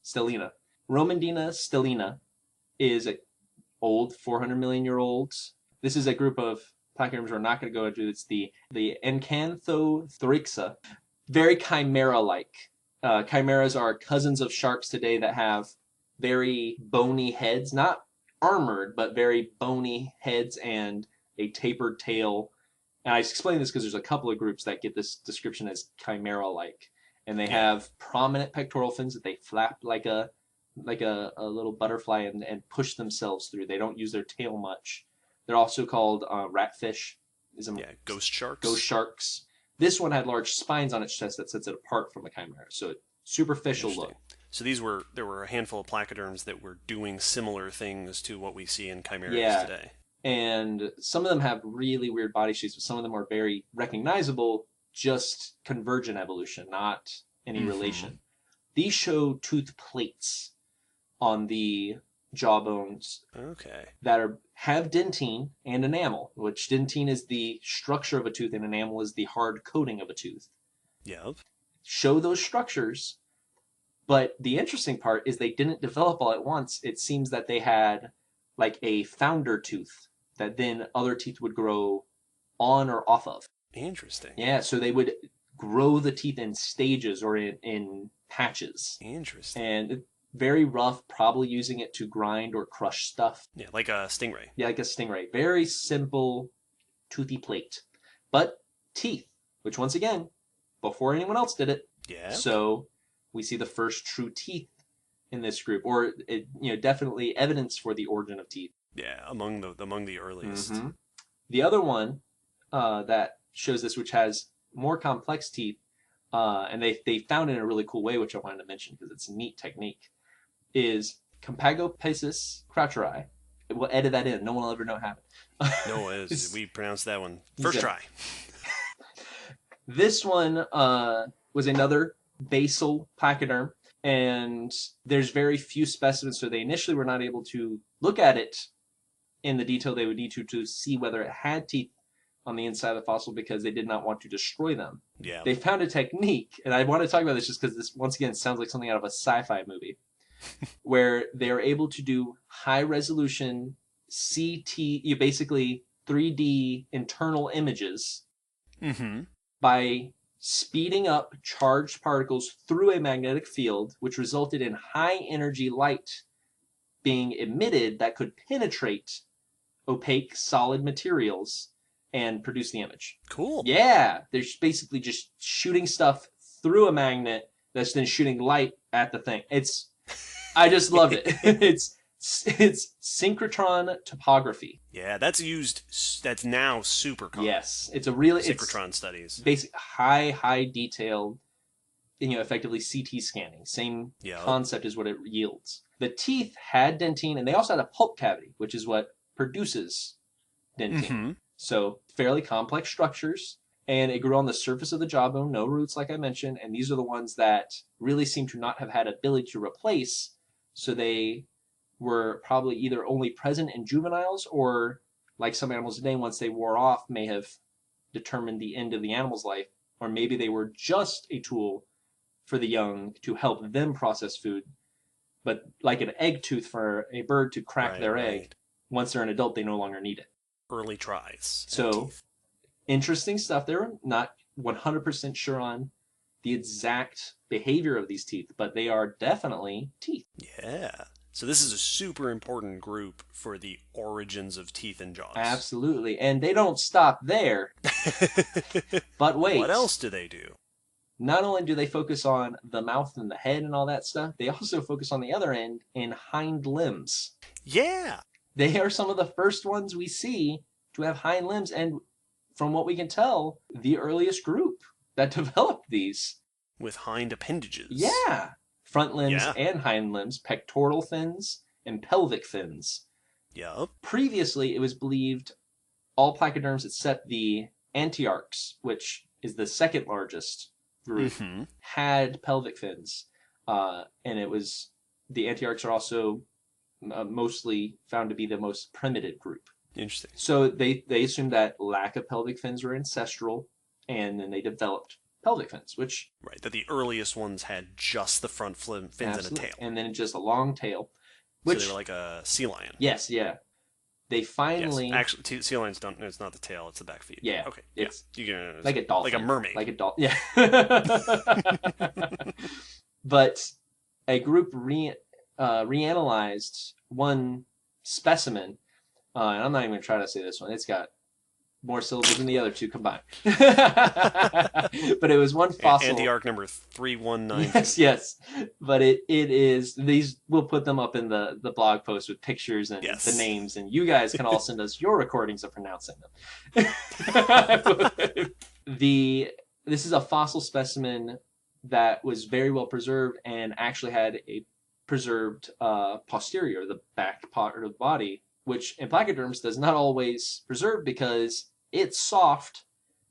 Stellina. Romandina stellina is an old 400 million year old. This is a group of placoderms we're not going to go into. It's the Encanthothoryxa. Very chimera-like. Chimeras are cousins of sharks today that have very bony heads, not armored, but very bony heads and a tapered tail. And I explain this because there's a couple of groups that get this description as chimera-like. And they have prominent pectoral fins that they flap like a little butterfly and push themselves through. They don't use their tail much. They're also called ratfish. Ghost sharks. Ghost sharks. This one had large spines on its chest that sets it apart from the chimera. So superficial look. So there were a handful of placoderms that were doing similar things to what we see in chimeras today. And some of them have really weird body shapes, but some of them are very recognizable, just convergent evolution, not any relation. These show tooth plates on the jawbones that have dentine and enamel, which dentine is the structure of a tooth and enamel is the hard coating of a tooth. Yep. Show those structures, but the interesting part is they didn't develop all at once. It seems that they had like a founder tooth that then other teeth would grow on or off of. Interesting. Yeah, so they would grow the teeth in stages or in patches. Interesting. And very rough, probably using it to grind or crush stuff. Yeah, like a stingray. Yeah, like a stingray. Very simple, toothy plate. But teeth, which once again, before anyone else did it. Yeah. So we see the first true teeth in this group, or definitely evidence for the origin of teeth. Yeah, among the earliest. Mm-hmm. The other one that shows this, which has more complex teeth, and they found it in a really cool way, which I wanted to mention because it's a neat technique, is Compagophysis croucheri. We'll edit that in. No one will ever know what happened. No, we pronounced that one first try. This one was another basal placoderm, and there's very few specimens, so they initially were not able to look at it in the detail they would need to see whether it had teeth on the inside of the fossil because they did not want to destroy them. Yeah. They found a technique, and I want to talk about this just because this, once again, sounds like something out of a sci-fi movie, where they are able to do high-resolution CT, basically 3D internal images by speeding up charged particles through a magnetic field, which resulted in high-energy light being emitted that could penetrate opaque solid materials and produce the image. Cool. Yeah, they're basically just shooting stuff through a magnet that's then shooting light at the thing. I just loved it. It's synchrotron topography. Yeah, that's now super common. Yes, it's a really synchrotron studies. Basic high detailed, effectively CT scanning. Same concept is what it yields. The teeth had dentine, and they also had a pulp cavity, which is what produces dentine. Mm-hmm. So fairly complex structures, and it grew on the surface of the jawbone, no roots, like I mentioned, and these are the ones that really seem to not have had ability to replace, so they were probably either only present in juveniles or, like some animals today, once they wore off, may have determined the end of the animal's life, or maybe they were just a tool for the young to help them process food, but like an egg tooth for a bird to crack their egg, once they're an adult, they no longer need it. Early tries. So, interesting stuff. They're not 100% sure on the exact behavior of these teeth, but they are definitely teeth. Yeah. So this is a super important group for the origins of teeth and jaws. Absolutely. And they don't stop there. But wait. What else do they do? Not only do they focus on the mouth and the head and all that stuff, they also focus on the other end in hind limbs. Yeah. They are some of the first ones we see to have hind limbs, and from what we can tell, the earliest group that developed these. With hind appendages. Yeah. Front limbs and hind limbs, pectoral fins and pelvic fins. Yep. Previously, it was believed all placoderms except the antiarchs, which is the second largest group, had pelvic fins. And it was, the antiarchs are also mostly found to be the most primitive group. Interesting. So they assumed that lack of pelvic fins were ancestral, and then they developed pelvic fins, which... Right, that the earliest ones had just the front fins and a tail. And then just a long tail. Which, so they were like a sea lion. Yes, yeah. They finally... Yes. Actually, sea lions don't... It's not the tail, it's the back feet. Yeah. Okay. It's you can, like a dolphin. Like a mermaid. Like a dolphin. Yeah. But a group reanalyzed one specimen, and I'm not even going to try to say this one. It's got more syllables than the other two combined. But it was one fossil. Antiarch number 319. Yes. But it is, these, we'll put them up in the blog post with pictures and the names, and you guys can all send us your recordings of pronouncing them. This is a fossil specimen that was very well preserved and actually had a preserved posterior, the back part of the body, which in placoderms does not always preserve because it's soft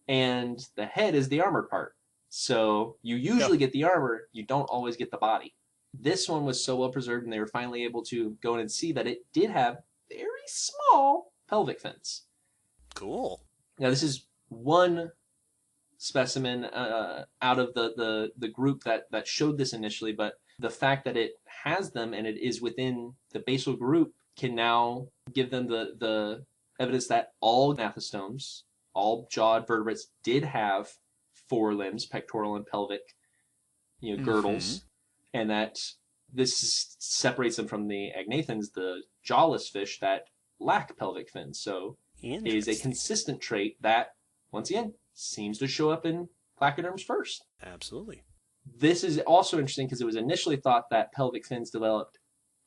and the head is the armored part. So you usually get the armor, you don't always get the body. This one was so well preserved, and they were finally able to go in and see that it did have very small pelvic fins. Cool. Now this is one specimen out of the group that showed this initially, but the fact that it has them and it is within the basal group can now give them the evidence that all gnathostomes, all jawed vertebrates, did have forelimbs, pectoral and pelvic, girdles, and that this separates them from the agnathans, the jawless fish that lack pelvic fins. So it is a consistent trait that, once again, seems to show up in placoderms first. Absolutely. This is also interesting because it was initially thought that pelvic fins developed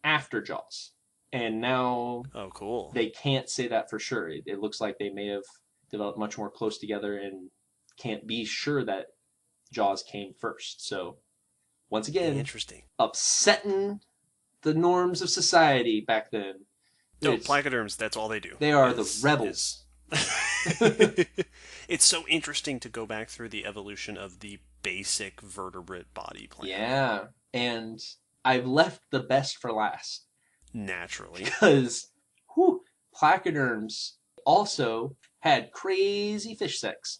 after jaws. And now they can't say that for sure. It looks like they may have developed much more close together and can't be sure that jaws came first. So, once again, interesting. Upsetting the norms of society back then. No, placoderms, that's all they do. They are the rebels. It's so interesting to go back through the evolution of the basic vertebrate body plan. Yeah, and I've left the best for last. Naturally. Because placoderms also had crazy fish sex.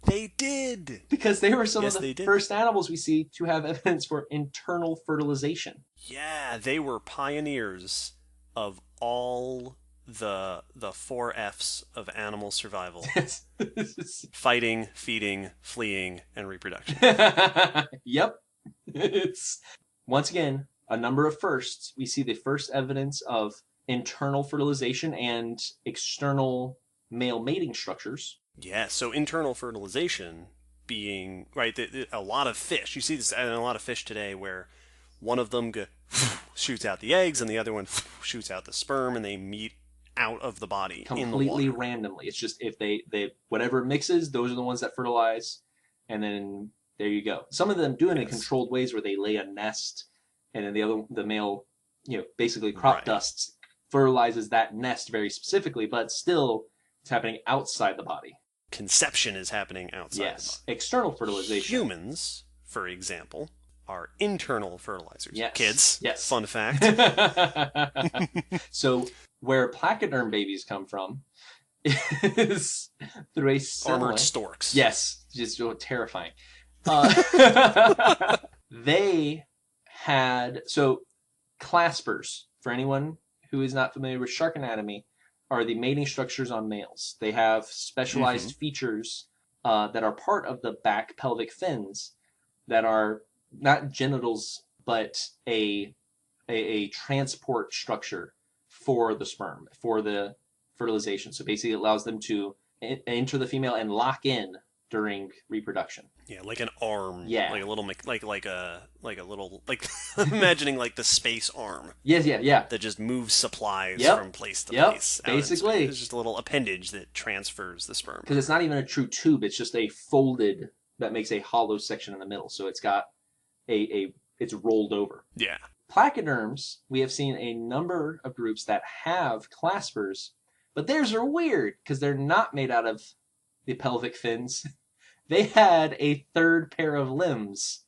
They did! Because they were some of the first animals we see to have evidence for internal fertilization. Yeah, they were pioneers of all the 4 F's of animal survival. Fighting, feeding, fleeing, and reproduction. Yep. It's, once again, a number of firsts. We see the first evidence of internal fertilization and external male mating structures. Yeah, so internal fertilization being, right, a lot of fish. You see this in a lot of fish today where one of them shoots out the eggs and the other one shoots out the sperm and they meet out of the body in the Completely water. randomly. It's just if they whatever mixes, those are the ones that fertilize, and then there you go. Some of them do it in controlled ways where they lay a nest, and then the male, basically crop Right. dusts fertilizes that nest very specifically, but still it's happening outside the body. Conception is happening outside the Yes, body. external fertilization. Humans, for example, are internal fertilizers. Yes. Kids, Yes. fun fact. So where placoderm babies come from is through a similar... Armored storks. Yes, just terrifying. They had... So claspers, for anyone who is not familiar with shark anatomy, are the mating structures on males. They have specialized features that are part of the back pelvic fins that are not genitals, but a transport structure for the sperm, for the fertilization. So basically it allows them to enter the female and lock in during reproduction. Yeah, like an arm. Yeah. Like a little, like a little, like imagining like the space arm. Yes, yeah. That just moves supplies Yep. from place to Yep. place. out in space. Basically. It's just a little appendage that transfers the sperm. Because it's not even a true tube, it's just a folded that makes a hollow section in the middle. So it's got it's rolled over. Yeah. Placoderms, we have seen a number of groups that have claspers, but theirs are weird because they're not made out of the pelvic fins. They had a third pair of limbs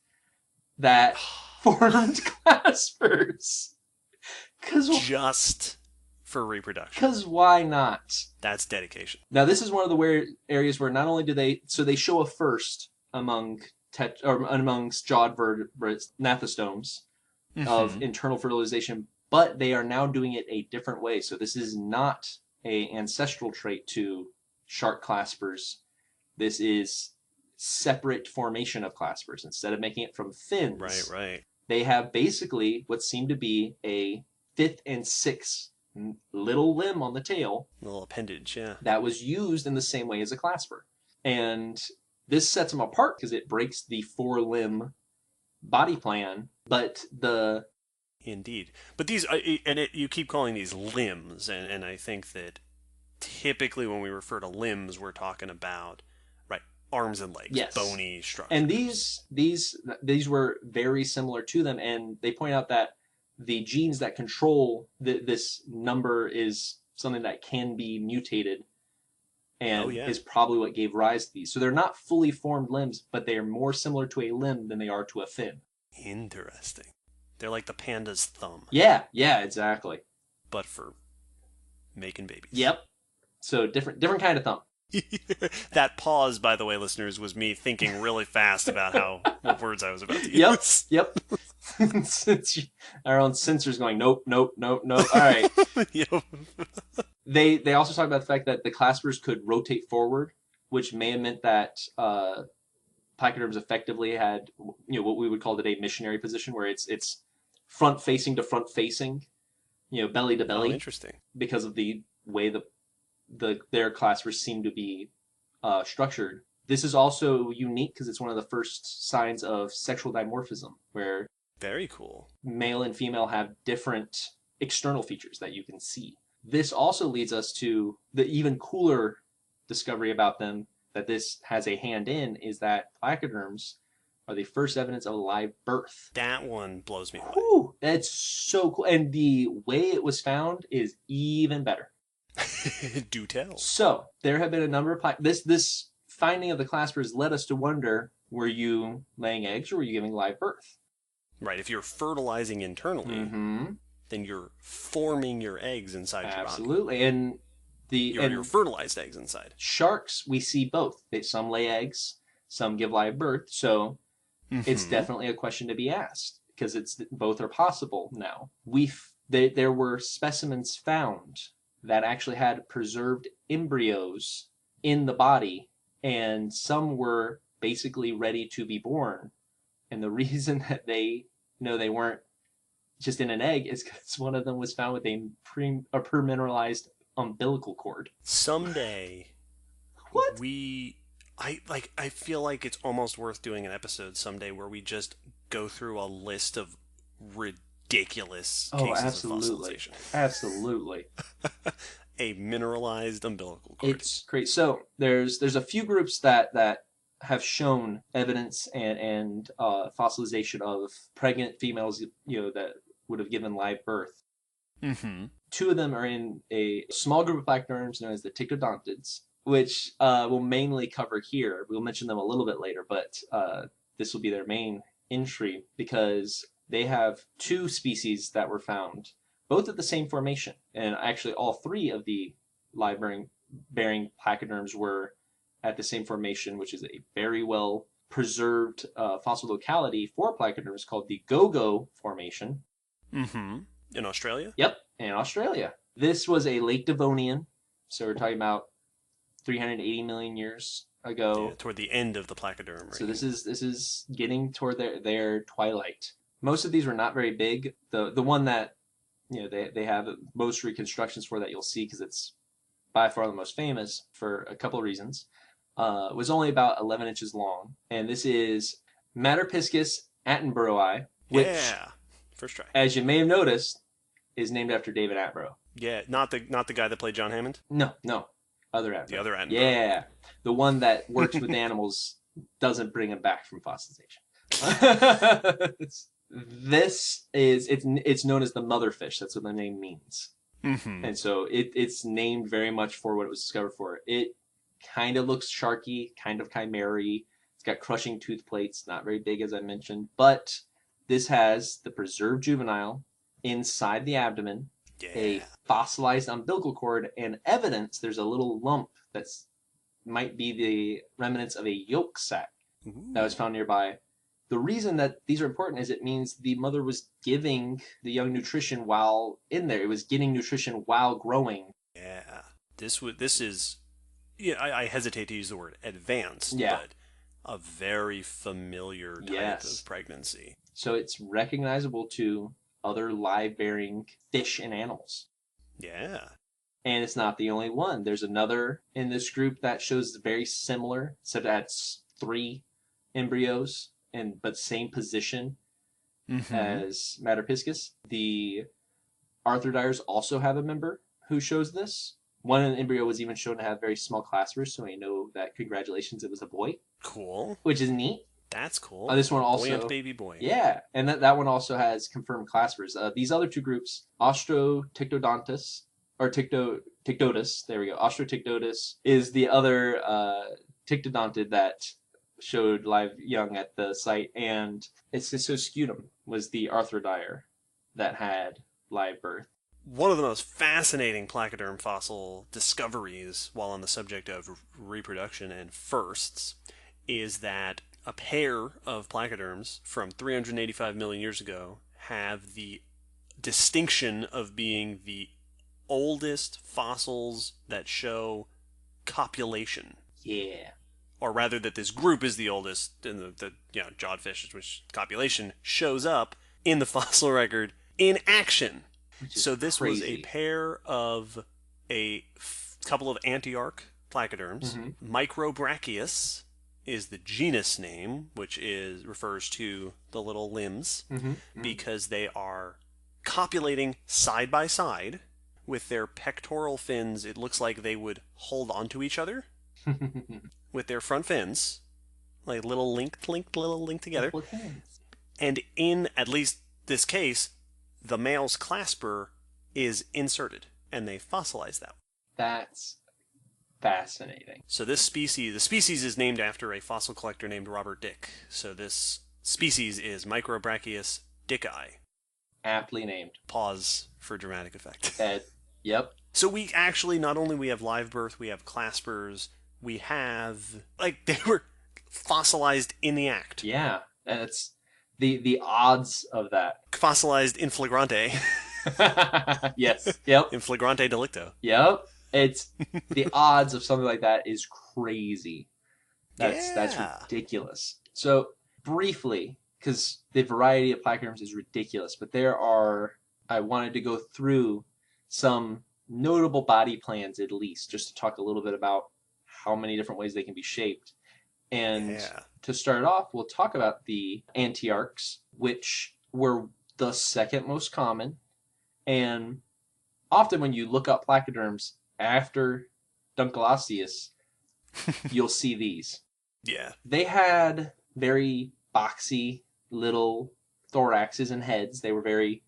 that formed claspers. Just for reproduction. Because why not? That's dedication. Now, this is one of the areas where not only do they show a first amongst jawed vertebrates, gnathostomes, of internal fertilization, but they are now doing it a different way. So this is not a ancestral trait to shark claspers. This is separate formation of claspers. Instead of making it from fins, Right. They have basically what seemed to be a fifth and sixth little limb on the tail. Little appendage, yeah. That was used in the same way as a clasper. And this sets them apart because it breaks the four-limb body plan, but Indeed. But these, you keep calling these limbs, and I think that typically when we refer to limbs, we're talking about, arms and legs, yes, bony structures. And these were very similar to them, and they point out that the genes that control this number is something that can be mutated and is probably what gave rise to these. So they're not fully formed limbs, but they are more similar to a limb than they are to a fin. Interesting. They're like the panda's thumb. Yeah, exactly. But for making babies. Yep. So different kind of thumb. That pause, by the way, listeners, was me thinking really fast about what words I was about to use. Yep. Our own sensor's going, nope. All right. Yep. They also talk about the fact that the claspers could rotate forward, which may have meant that placoderms effectively had what we would call today missionary position, where it's front facing to front facing, belly to belly. Oh, interesting. Because of the way their claspers seem to be structured. This is also unique because it's one of the first signs of sexual dimorphism, where very cool male and female have different external features that you can see. This also leads us to the even cooler discovery about them that this has a hand in, is that placoderms are the first evidence of live birth. That one blows me away. Ooh, that's so cool. And the way it was found is even better. Do tell. So there have been a number of this finding of the claspers led us to wonder: were you laying eggs or were you giving live birth? Right. If you're fertilizing internally, then you're forming your eggs inside your body. Absolutely, and your fertilized eggs inside. Sharks, we see both. Some lay eggs, some give live birth. So it's definitely a question to be asked because both are possible now. There were specimens found that actually had preserved embryos in the body, and some were basically ready to be born. And the reason that they weren't just in an egg is because one of them was found with a permineralized umbilical cord. Someday, What? I feel like it's almost worth doing an episode someday where we just go through a list of ridiculous cases of fossilization. Absolutely. A mineralized umbilical cord. It's crazy. So there's a few groups that have shown evidence and fossilization of pregnant females, that would have given live birth. Mm-hmm. Two of them are in a small group of placoderms known as the Pticodontids, which we'll mainly cover here. We'll mention them a little bit later, but this will be their main entry because they have two species that were found, both at the same formation. And actually, all three of the live-bearing placoderms were at the same formation, which is a very well preserved fossil locality for placoderms called the Gogo Formation. Mm-hmm. In Australia? Yep, in Australia. This was a late Devonian, so we're talking about 380 million years ago. Yeah, toward the end of the placoderm. Right? So this is getting toward their twilight. Most of these were not very big. The one that they have most reconstructions for that you'll see because it's by far the most famous for a couple of reasons. Was only about 11 inches long, and this is Materpiscus attenboroughii, which, first try, as you may have noticed, is named after David Attenborough. Yeah, not the guy that played John Hammond. No, other Attenborough. The other Attenborough. Yeah, the one that works with animals doesn't bring them back from fossilization. It's known as the motherfish. That's what the name means. Mm-hmm. And so it's named very much for what it was discovered for. It kind of looks sharky, kind of chimera-y. It's got crushing tooth plates, not very big as I mentioned, but this has the preserved juvenile inside the abdomen, a fossilized umbilical cord, and evidence there's a little lump that's might be the remnants of a yolk sac that was found nearby. The reason that these are important is it means the mother was giving the young nutrition while in there. It was getting nutrition while growing. Yeah. This is, I hesitate to use the word advanced, Yeah. but a very familiar type of pregnancy. So it's recognizable to other live-bearing fish and animals. Yeah. And it's not the only one. There's another in this group that shows very similar, except it has 3 embryos, but same position as Materpiscus. The Arthrodires also have a member who shows this. One embryo was even shown to have very small claspers, so we know that, congratulations, it was a boy. Cool. Which is neat. That's cool. This one also... Buoyant baby boy. Yeah, and that one also has confirmed claspers. These other two groups, Austroctictodontus, or Tictotus, there we go. Austroctictotus is the other Tictodontid that showed live young at the site, and Cystoscutum was the Arthrodire that had live birth. One of the most fascinating placoderm fossil discoveries, while on the subject of reproduction and firsts, is that a pair of placoderms from 385 million years ago have the distinction of being the oldest fossils that show copulation. Yeah. Or rather that this group is the oldest, and the jawed-fish, which copulation shows up in the fossil record in action. So this was a pair of a couple of antiarch placoderms. Microbrachius is the genus name, which refers to the little limbs, because they are copulating side by side with their pectoral fins. It looks like they would hold onto each other with their front fins, like little linked together. And in at least this case, the male's clasper is inserted, and they fossilize that. That's fascinating. So the species is named after a fossil collector named Robert Dick. So this species is Microbrachius dicki. Aptly named. Pause for dramatic effect. Yep. So we actually, not only we have live birth, we have claspers, we have, they were fossilized in the act. Yeah, that's the odds of that. Fossilized in flagrante. Yes. Yep. In flagrante delicto. Yep. It's the odds of something like that is crazy. That's ridiculous. So briefly, because the variety of placoderms is ridiculous, but I wanted to go through some notable body plans at least, just to talk a little bit about how many different ways they can be shaped. And to start off, we'll talk about the antiarchs, which were the second most common. And often when you look up placoderms after Dunkleosteus, you'll see these. Yeah. They had very boxy little thoraxes and heads. They were very,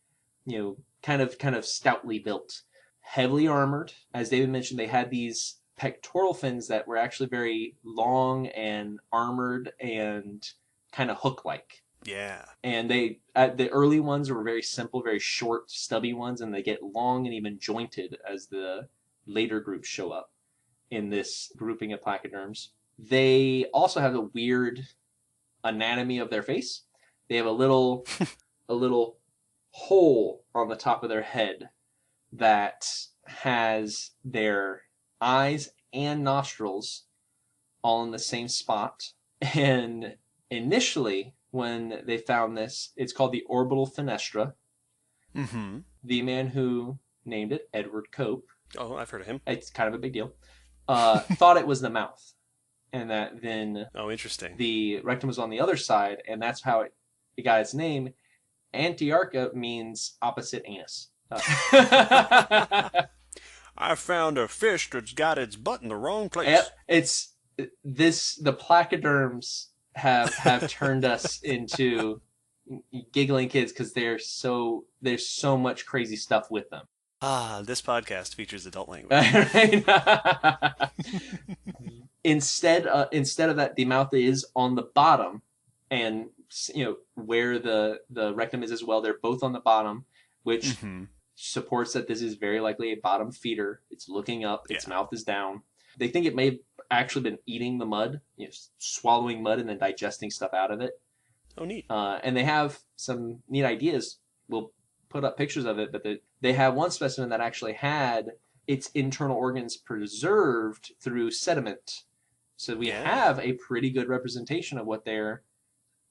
kind of stoutly built, heavily armored. As David mentioned, they had these pectoral fins that were actually very long and armored and kind of hook-like. Yeah. And the early ones were very simple, very short, stubby ones, and they get long and even jointed as the later groups show up in this grouping of placoderms. They also have a weird anatomy of their face. They have a little hole on the top of their head that has their eyes and nostrils all in the same spot. And initially, when they found this, it's called the orbital fenestra. Mm-hmm. The man who named it, Edward Cope. Oh, I've heard of him. It's kind of a big deal. Thought it was the mouth. And that then interesting. The rectum was on the other side, and that's how it got its name. Antiarcha means opposite anus. I found a fish that's got its butt in the wrong place. Yep, the placoderms have turned us into giggling kids because there's so much crazy stuff with them. This podcast features adult language. Instead of that, the mouth is on the bottom, and where the rectum is as well. They're both on the bottom, which supports that this is very likely a bottom feeder. It's looking up. Its mouth is down. They think it may have actually been eating the mud, swallowing mud and then digesting stuff out of it. Oh, neat. And they have some neat ideas. We'll put up pictures of it, but they have one specimen that actually had its internal organs preserved through sediment. So we have a pretty good representation of what their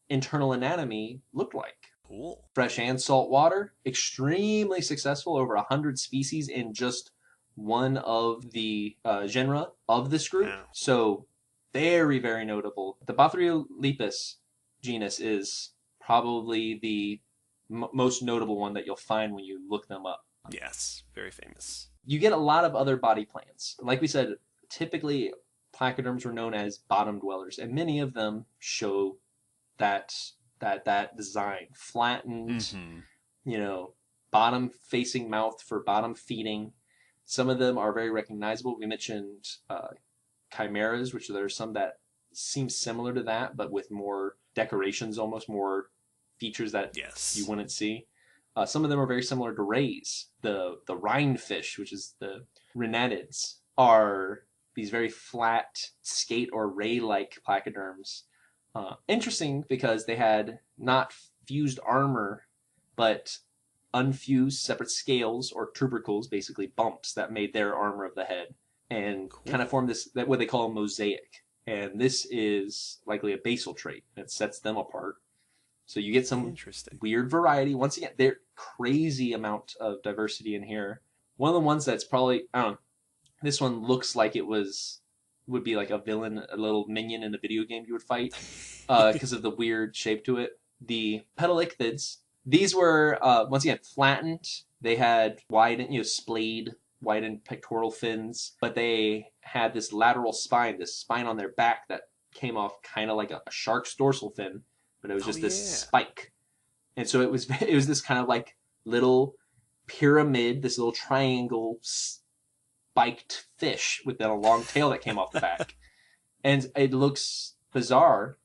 internal anatomy looked like. Cool. Fresh and salt water, extremely successful, over 100 species in just one of the genera of this group. Wow. So very, very notable. The Bothriolipus genus is probably the most notable one that you'll find when you look them up. Yes, very famous. You get a lot of other body plans. Like we said, typically placoderms were known as bottom dwellers, and many of them show that design, flattened, bottom facing mouth for bottom feeding. Some of them are very recognizable. We mentioned chimeras, which there are some that seem similar to that, but with more decorations, almost more features that you wouldn't see. Some of them are very similar to rays. The rhinefish, which is the rhinatids, are these very flat skate or ray-like placoderms. Interesting because they had not fused armor, but unfused separate scales or tubercles, basically bumps that made their armor of the head, and kind of formed this, what they call a mosaic. And this is likely a basal trait that sets them apart. So you get some weird variety. Once again, there's crazy amount of diversity in here. One of the ones that's probably, this one looks like it would be like a villain, a little minion in a video game you would fight because of the weird shape to it. The pedalichthids, these were, once again, flattened. They had widened, splayed, widened pectoral fins, but they had this lateral spine, this spine on their back that came off kind of like a shark's dorsal fin, but it was just this spike. And so it was this kind of like little pyramid, this little triangle spiked fish with then a long tail that came off the back. And it looks bizarre.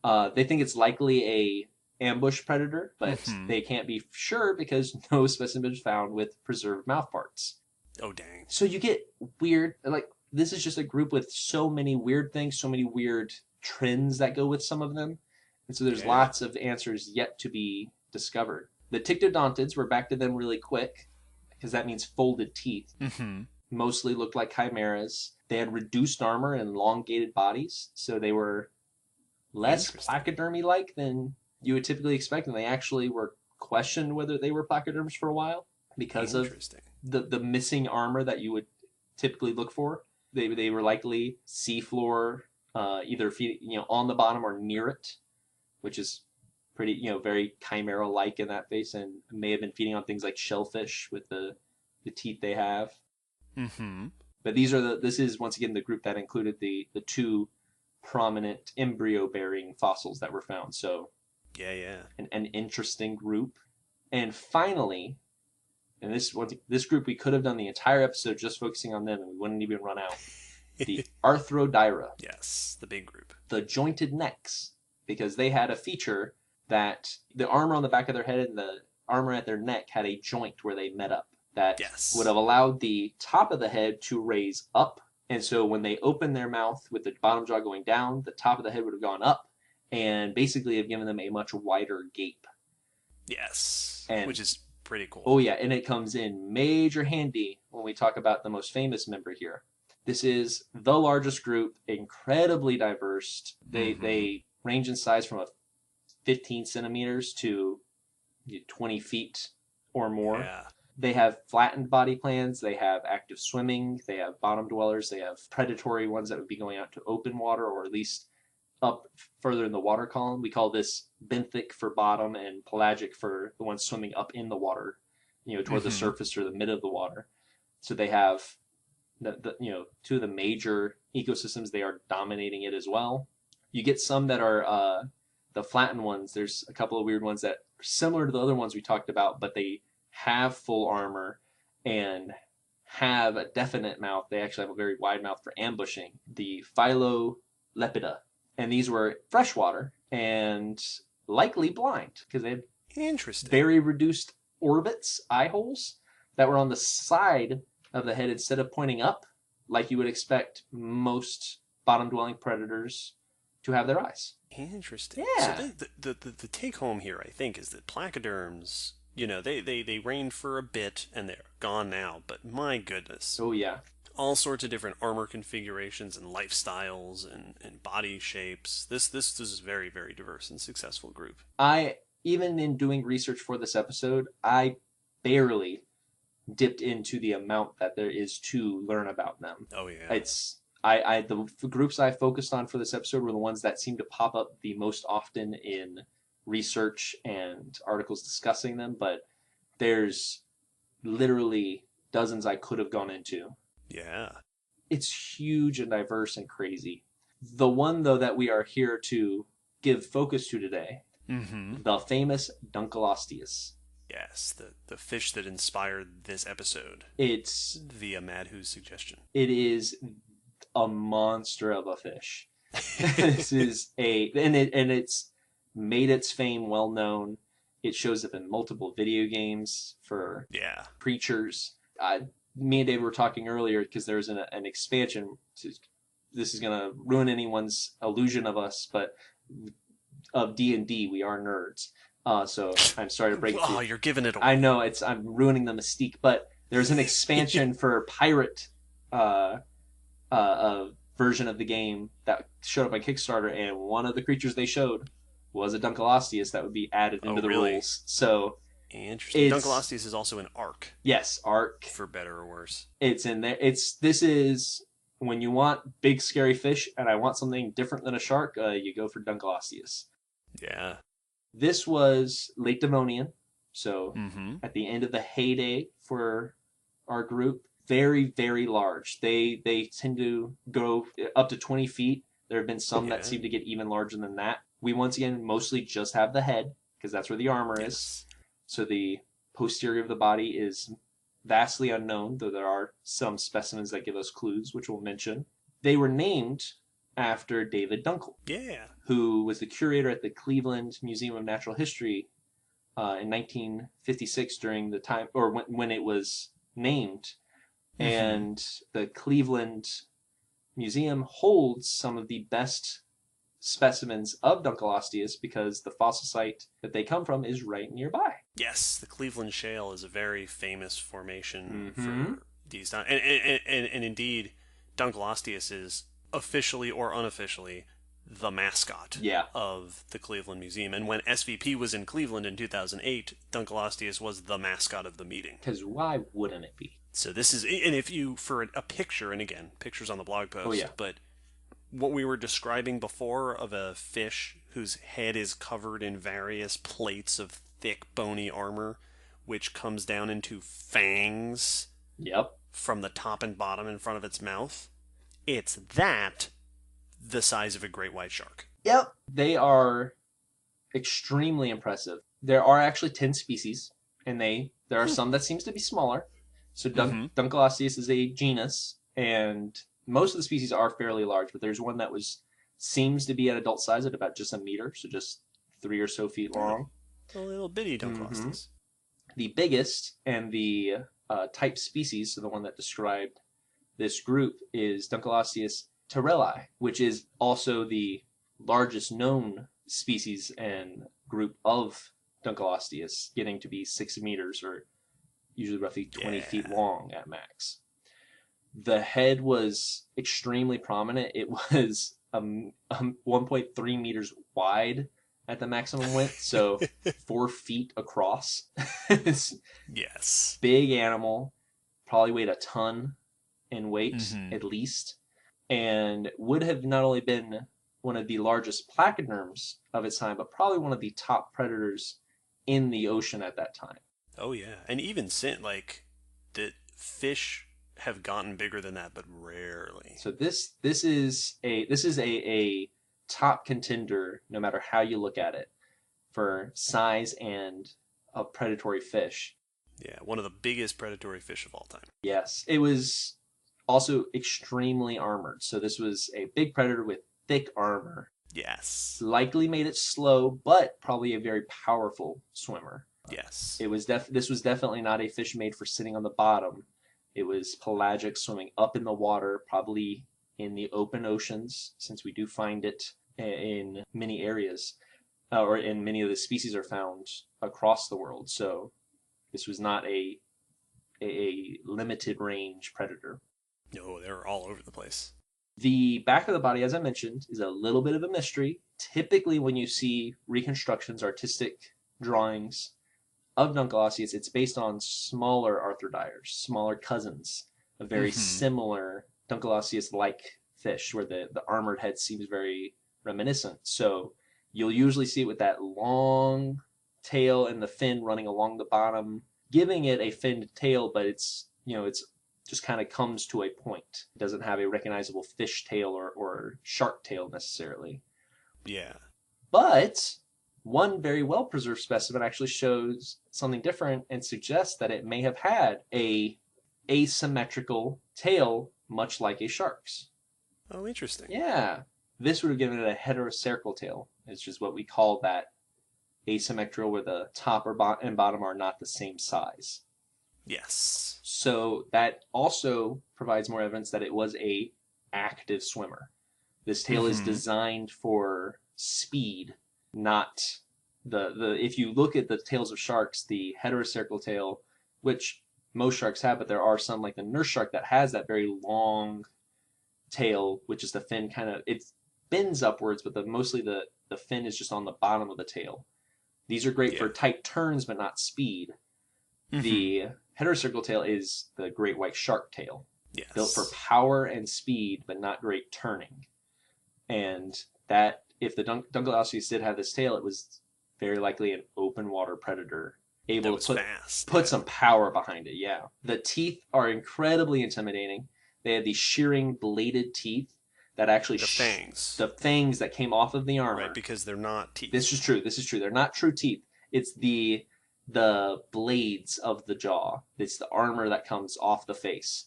They think it's likely a ambush predator, but they can't be sure because no specimen was found with preserved mouth parts. Oh, dang. So you get weird, like, this is just a group with so many weird things, so many weird trends that go with some of them. And so there's lots of answers yet to be discovered. The Tictodontids, we're back to them really quick, because that means folded teeth. Mostly looked like chimeras. They had reduced armor and elongated bodies, so they were less placodermy-like than you would typically expect, and they actually were questioned whether they were placoderms for a while because of the missing armor that you would typically look for. They were likely seafloor, either on the bottom or near it, which is pretty very chimera-like in that face, and may have been feeding on things like shellfish with the teeth they have. Mm-hmm. But this is once again the group that included the two prominent embryo-bearing fossils that were found. So yeah, an interesting group. And finally, and this group, we could have done the entire episode just focusing on them, and we wouldn't even run out. The Arthrodyra. Yes, the big group. The jointed necks, because they had a feature that the armor on the back of their head and the armor at their neck had a joint where they met up that would have allowed the top of the head to raise up. And so when they opened their mouth with the bottom jaw going down, the top of the head would have gone up and basically have given them a much wider gape. Yes, and, which is pretty cool. Oh yeah, and it comes in major handy when we talk about the most famous member here. This is the largest group, incredibly diverse. They range in size from 15 centimeters to 20 feet or more. Yeah. They have flattened body plans. They have active swimming. They have bottom dwellers. They have predatory ones that would be going out to open water or at least up further in the water column. We call this benthic for bottom and pelagic for the ones swimming up in the water, toward the surface or the mid of the water. So they have two of the major ecosystems. They are dominating it as well. You get some that are the flattened ones. There's a couple of weird ones that are similar to the other ones we talked about, but they have full armor and have a definite mouth. They actually have a very wide mouth for ambushing. The Philolepida. And these were freshwater and likely blind because they had very reduced orbits, eye holes, that were on the side of the head instead of pointing up like you would expect most bottom-dwelling predators to have their eyes. Interesting. Yeah. So the take-home here, I think, is that placoderms, they reigned for a bit and they're gone now, but my goodness. Oh, yeah. All sorts of different armor configurations and lifestyles and body shapes. This is a very, very diverse and successful group. Even in doing research for this episode, I barely dipped into the amount that there is to learn about them. Oh yeah. The groups I focused on for this episode were the ones that seemed to pop up the most often in research and articles discussing them, but there's literally dozens I could have gone into. Yeah. It's huge and diverse and crazy. The one, though, that we are here to give focus to today, the famous Dunkleosteus. Yes, the fish that inspired this episode. It's via Madhu's suggestion. It is a monster of a fish. This is it's made its fame well known. It shows up in multiple video games for creatures. Me and Dave were talking earlier because there's an expansion. This is going to ruin anyone's illusion of us, but of D&D, we are nerds. So I'm sorry to break it to you. Oh, you're giving it away. I know, I'm ruining the mystique, but there's an expansion for pirate version of the game that showed up on Kickstarter, and one of the creatures they showed was a Dunkleosteus that would be added into the rules. So interesting. Dunkleosteus is also an Ark. Yes, Ark. For better or worse. It's in there. This is when you want big scary fish, and I want something different than a shark. You go for Dunkleosteus. Yeah. This was late Devonian, so at the end of the heyday for our group. Very, very large. They tend to go up to 20 feet. There have been some that seem to get even larger than that. We once again mostly just have the head because that's where the armor is. So the posterior of the body is vastly unknown, though there are some specimens that give us clues, which we'll mention. They were named after David Dunkel, who was the curator at the Cleveland Museum of Natural History in 1956 during the time, or when it was named. And the Cleveland Museum holds some of the best specimens of Dunkleosteus because the fossil site that they come from is right nearby. Yes, the Cleveland Shale is a very famous formation for these times. And indeed, Dunkleosteus is officially or unofficially the mascot of the Cleveland Museum. And when SVP was in Cleveland in 2008, Dunkleosteus was the mascot of the meeting. Because why wouldn't it be? So this is, and if you, for a picture, and again, pictures on the blog post, but what we were describing before of a fish whose head is covered in various plates of thick, bony armor, which comes down into fangs from the top and bottom in front of its mouth, it's that the size of a great white shark. Yep. They are extremely impressive. There are actually 10 species, and there are some that seems to be smaller. So Dunkleosteus is a genus, and most of the species are fairly large, but there's one that seems to be at adult size at about just a meter, so just 3 or so feet long. A little bitty Dunkleosteus. The biggest and the type species, so the one that described this group, is Dunkleosteus terrelli, which is also the largest known species and group of Dunkleosteus, getting to be 6 meters, or usually roughly 20 feet long at max. The head was extremely prominent. It was 1.3 meters wide at the maximum width, so 4 feet across. Yes. Big animal, probably weighed a ton in weight at least, and would have not only been one of the largest placoderms of its time, but probably one of the top predators in the ocean at that time. Oh yeah, and even since, like, the fish have gotten bigger than that, but rarely. So this is a top contender, no matter how you look at it, for size and a predatory fish. Yeah, one of the biggest predatory fish of all time. Yes, it was also extremely armored. So this was a big predator with thick armor. Yes. Likely made it slow, but probably a very powerful swimmer. Yes. This was definitely not a fish made for sitting on the bottom. It was pelagic, swimming up in the water, probably in the open oceans, since we do find it in many areas, or in many of the species are found across the world. So this was not a limited range predator. No, they're all over the place. The back of the body, as I mentioned, is a little bit of a mystery. Typically, when you see reconstructions, artistic drawings of Dunkleosteus, it's based on smaller arthrodires, smaller cousins, a very similar Dunkleosteus-like fish, where the armored head seems very reminiscent. So you'll usually see it with that long tail and the fin running along the bottom, giving it a finned tail, but it's just kind of comes to a point. It doesn't have a recognizable fish tail or shark tail necessarily. Yeah. But one very well-preserved specimen actually shows something different and suggests that it may have had a asymmetrical tail, much like a shark's. Oh, interesting. Yeah. This would have given it a heterocercal tail. It's just what we call that asymmetrical, where the top and bottom are not the same size. Yes. So that also provides more evidence that it was a active swimmer. This tail is designed for speed, not the if you look at the tails of sharks, the heterocercal tail, which most sharks have, but there are some, like the nurse shark, that has that very long tail, which is the fin it bends upwards, but mostly the fin is just on the bottom of the tail. These are great for tight turns, but not speed. The heterocercal tail is the great white shark tail. Yes. Built for power and speed, but not great turning. And that, if the Dunkleosteus did have this tail, it was very likely an open water predator, able to put some power behind it. Yeah. The teeth are incredibly intimidating. They had these shearing bladed teeth that actually the fangs that came off of the armor. Right, because they're not teeth. This is true. They're not true teeth. It's the blades of the jaw. It's the armor that comes off the face.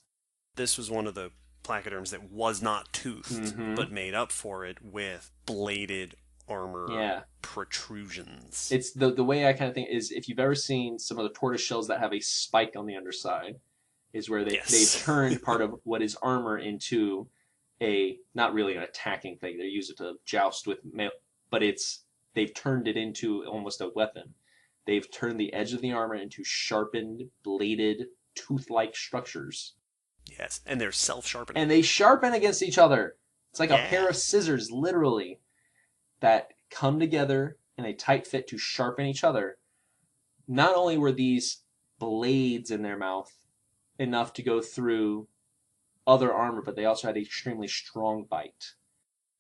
This was one of the placoderms that was not toothed, but made up for it with bladed armor protrusions. It's the way I kind of think is, if you've ever seen some of the tortoise shells that have a spike on the underside, is where they've turned part of what is armor into not really an attacking thing. They use it to joust with but they've turned it into almost a weapon. They've turned the edge of the armor into sharpened, bladed, tooth-like structures. Yes, and they're self-sharpening. And they sharpen against each other. It's like a pair of scissors, literally. that come together in a tight fit to sharpen each other. Not only were these blades in their mouth enough to go through other armor, but they also had an extremely strong bite.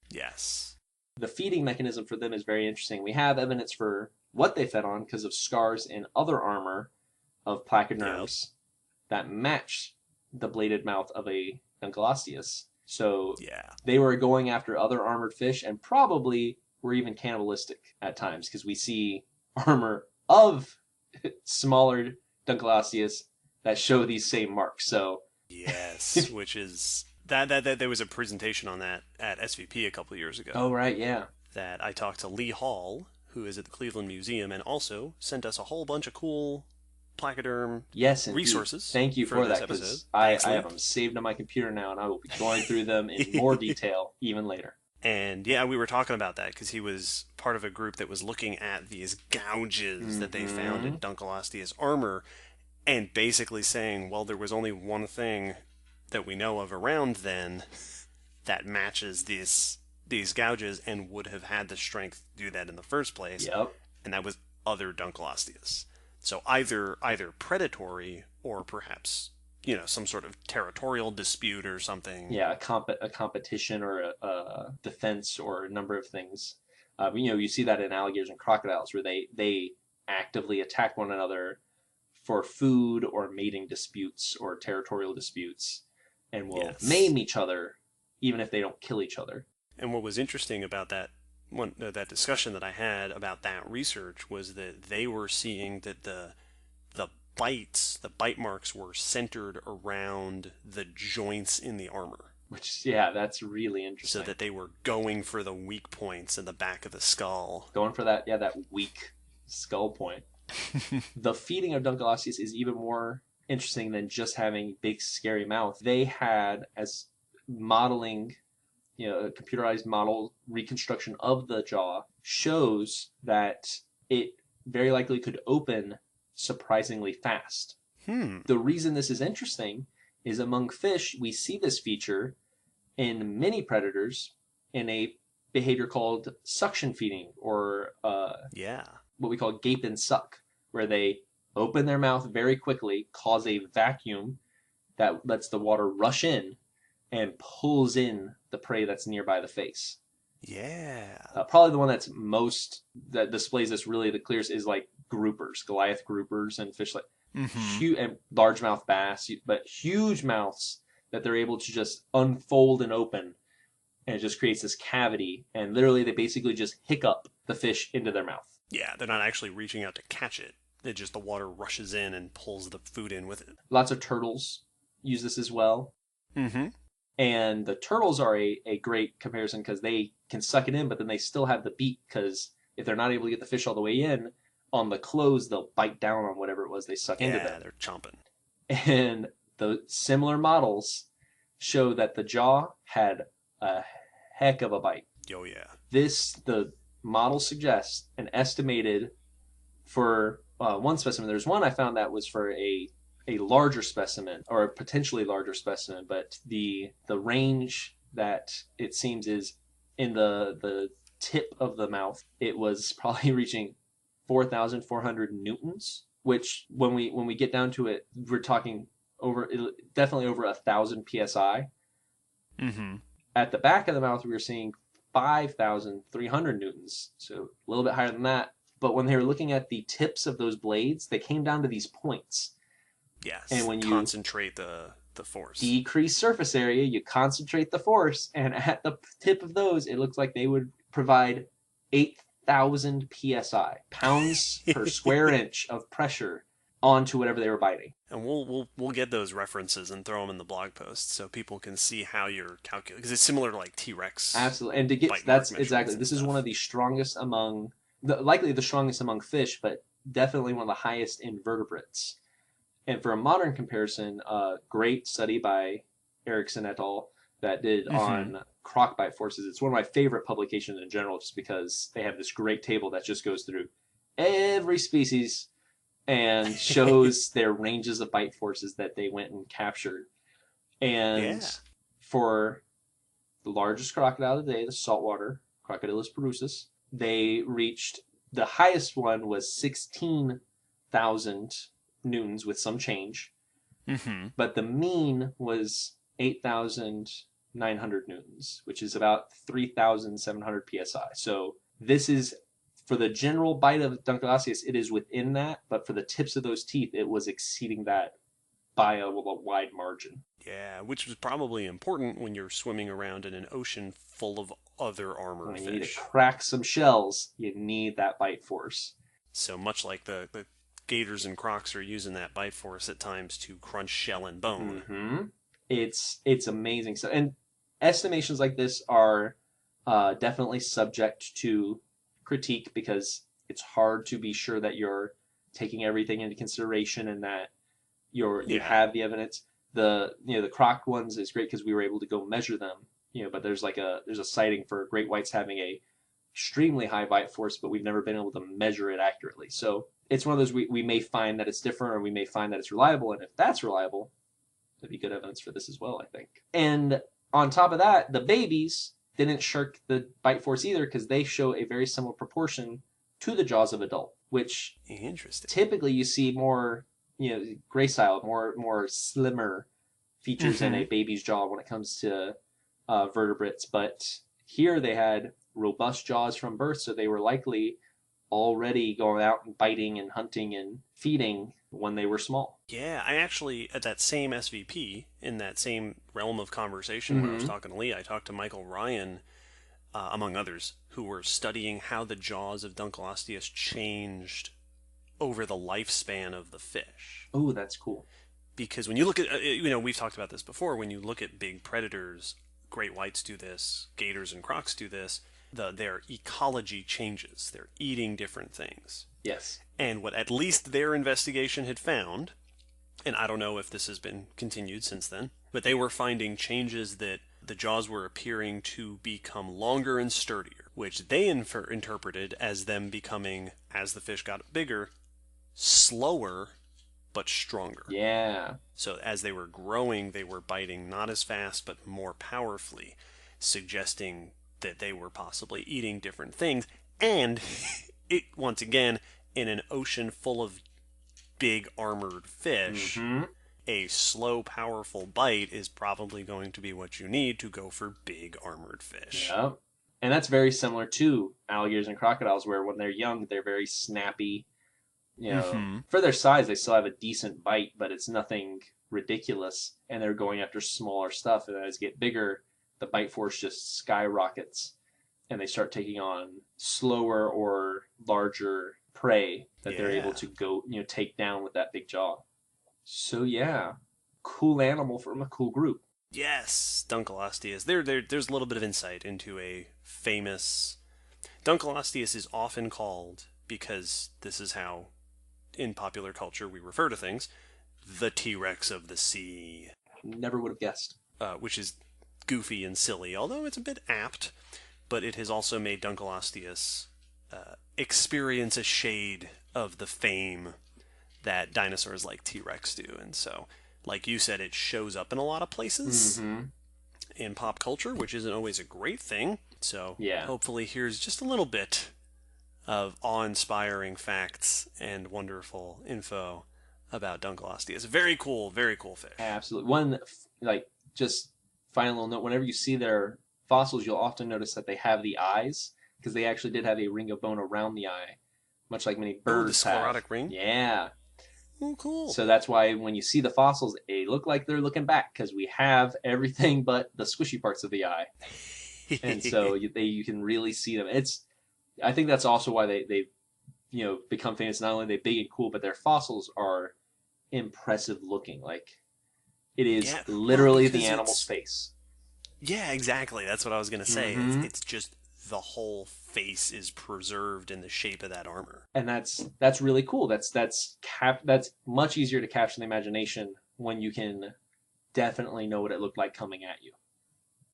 Yes. The feeding mechanism for them is very interesting. We have evidence for what they fed on because of scars in other armor of Placoderms that match the bladed mouth of a Dunkleosteus. So they were going after other armored fish and probably were even cannibalistic at times because we see armor of smaller Dunkleosteus that show these same marks. So yes, which is that there was a presentation on that at SVP a couple of years ago. Oh right, yeah. That I talked to Lee Hall, who is at the Cleveland Museum, and also sent us a whole bunch of cool placoderm resources. Thank you for that, because I have them saved on my computer now, and I will be going through them in more detail even later. And yeah, we were talking about that because he was part of a group that was looking at these gouges that they found in Dunkleosteus armor, and basically saying, well, there was only one thing that we know of around then that matches these gouges and would have had the strength to do that in the first place. Yep. And that was other Dunkleosteus. So either predatory or perhaps, some sort of territorial dispute or something. Yeah, a competition or a defense or a number of things. You see that in alligators and crocodiles where they actively attack one another for food or mating disputes or territorial disputes and will maim each other even if they don't kill each other. And what was interesting about that discussion that I had about that research was that they were seeing that the bite marks were centered around the joints in the armor. Which, that's really interesting. So that they were going for the weak points in the back of the skull. Going for that weak skull point. The feeding of Dunkleosteus is even more interesting than just having big, scary mouth. They had, as modeling, a computerized model reconstruction of the jaw shows that it very likely could open surprisingly fast. The reason this is interesting is among fish, we see this feature in many predators in a behavior called suction feeding, or what we call gape and suck, where they open their mouth very quickly, cause a vacuum that lets the water rush in and pulls in the prey that's nearby the face. Yeah. Probably the one that displays this really the clearest is like groupers, Goliath groupers, and fish like huge and largemouth bass, but huge mouths that they're able to just unfold and open, and it just creates this cavity, and literally they basically just hiccup the fish into their mouth. Yeah, they're not actually reaching out to catch it. The water rushes in and pulls the food in with it. Lots of turtles use this as well. Mm-hmm. And the turtles are a great comparison because they can suck it in, but then they still have the beak, because if they're not able to get the fish all the way in, on the close, they'll bite down on whatever it was they suck into them. Yeah, they're chomping. And the similar models show that the jaw had a heck of a bite. Oh, yeah. The model suggests an estimated for one specimen. There's one I found that was for a larger specimen, or a potentially larger specimen, but the range that it seems is in the tip of the mouth, it was probably reaching 4,400 newtons, which when we get down to it, we're talking definitely over 1,000 psi. Mm-hmm. At the back of the mouth, we were seeing 5,300 newtons, so a little bit higher than that. But when they were looking at the tips of those blades, they came down to these points. Yes, and when you concentrate the force. Decrease surface area, you concentrate the force, and at the tip of those, it looks like they would provide 8,000 psi, pounds per square inch of pressure onto whatever they were biting. And we'll get those references and throw them in the blog post so people can see how you're calculating, because it's similar to like T-Rex. Absolutely, and to get that's exactly. This is one of the strongest likely the strongest among fish, but definitely one of the highest in vertebrates. And for a modern comparison, a great study by Erickson et al. That did on crocbite forces. It's one of my favorite publications in general, just because they have this great table that just goes through every species and shows their ranges of bite forces that they went and captured. And for the largest crocodile today, the saltwater Crocodylus perusus. They reached, the highest one was 16,000 newtons with some change. Mm-hmm. But the mean was 8,900 newtons, which is about 3,700 psi. So this is, for the general bite of Dunkleosteus, it is within that, but for the tips of those teeth, it was exceeding that by a wide margin. Yeah, which was probably important when you're swimming around in an ocean full of other armored When fish. you need to crack some shells, you need that bite force. So much like the gators and crocs are using that bite force at times to crunch shell and bone. Mm-hmm. It's amazing. So, and estimations like this are definitely subject to critique because it's hard to be sure that you're taking everything into consideration and that you have the evidence. The croc ones is great because we were able to go measure them. But there's a sighting for great whites having a extremely high bite force, but we've never been able to measure it accurately. So it's one of those we may find that it's different or we may find that it's reliable, and if that's reliable, that'd be good evidence for this as well, I think. And on top of that, the babies didn't shirk the bite force either because they show a very similar proportion to the jaws of adult, which interesting. Typically you see more, gracile, more slimmer features in a baby's jaw when it comes to vertebrates. But here they had robust jaws from birth, so they were likely already going out and biting and hunting and feeding when they were small. Yeah, I actually, at that same SVP, in that same realm of conversation when I was talking to Lee, I talked to Michael Ryan, among others, who were studying how the jaws of Dunkleosteus changed over the lifespan of the fish. Oh, that's cool. Because when you look at, we've talked about this before, when you look at big predators, great whites do this, gators and crocs do this, their ecology changes. They're eating different things. Yes. And what at least their investigation had found, and I don't know if this has been continued since then, but they were finding changes that the jaws were appearing to become longer and sturdier, which they interpreted as them becoming, as the fish got bigger, slower but stronger. Yeah. So as they were growing, they were biting not as fast but more powerfully, suggesting that they were possibly eating different things. And it, once again, in an ocean full of big armored fish, a slow, powerful bite is probably going to be what you need to go for big armored fish. Yeah. And that's very similar to alligators and crocodiles, where when they're young, they're very snappy. For their size, they still have a decent bite, but it's nothing ridiculous. And they're going after smaller stuff. And as they get bigger, the bite force just skyrockets. And they start taking on slower or larger prey that they're able to go, take down with that big jaw. So yeah, cool animal from a cool group. Yes, Dunkleosteus. There's a little bit of insight into a famous... Dunkleosteus is often called, because this is how, in popular culture, we refer to things, the T-Rex of the sea. Never would have guessed. Which is goofy and silly, although it's a bit apt, but it has also made Dunkleosteus experience a shade of the fame that dinosaurs like T-Rex do. And so, like you said, it shows up in a lot of places in pop culture, which isn't always a great thing. So hopefully here's just a little bit of awe-inspiring facts and wonderful info about Dunkleosteus. Very cool fish. Absolutely. One, just final little note, whenever you see their fossils, you'll often notice that they have the eyes, because they actually did have a ring of bone around the eye, much like many birds the sclerotic ring? Yeah. Oh, cool. So that's why when you see the fossils, they look like they're looking back, because we have everything but the squishy parts of the eye. And so you can really see them. I think that's also why they become famous. Not only are they big and cool, but their fossils are impressive looking. Like, it is literally the animal's face. Yeah, exactly. That's what I was going to say. It's just the whole face is preserved in the shape of that armor. And that's really cool. That's much easier to capture in the imagination when you can definitely know what it looked like coming at you.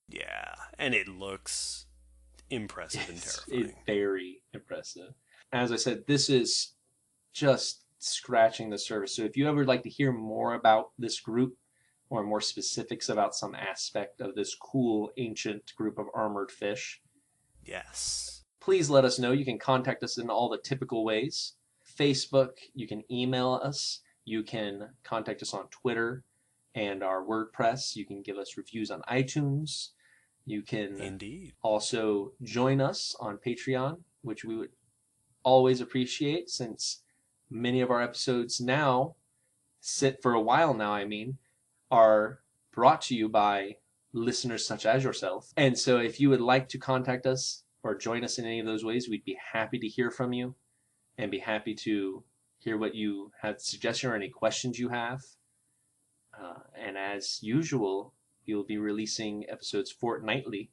Yeah, and it looks impressive and terrifying. It's very impressive. As I said, this is just scratching the surface. So if you ever would like to hear more about this group, or more specifics about some aspect of this cool ancient group of armored fish, Yes. Please let us know. You can contact us in all the typical ways. Facebook, you can email us, you can contact us on Twitter and our WordPress. You can give us reviews on iTunes. You can Indeed. also join us on Patreon, which we would always appreciate, since many of our episodes now, for a while now, are brought to you by listeners such as yourself. And so if you would like to contact us or join us in any of those ways, we'd be happy to hear from you and be happy to hear what you have suggestion or any questions you have. And as usual, we'll be releasing episodes fortnightly.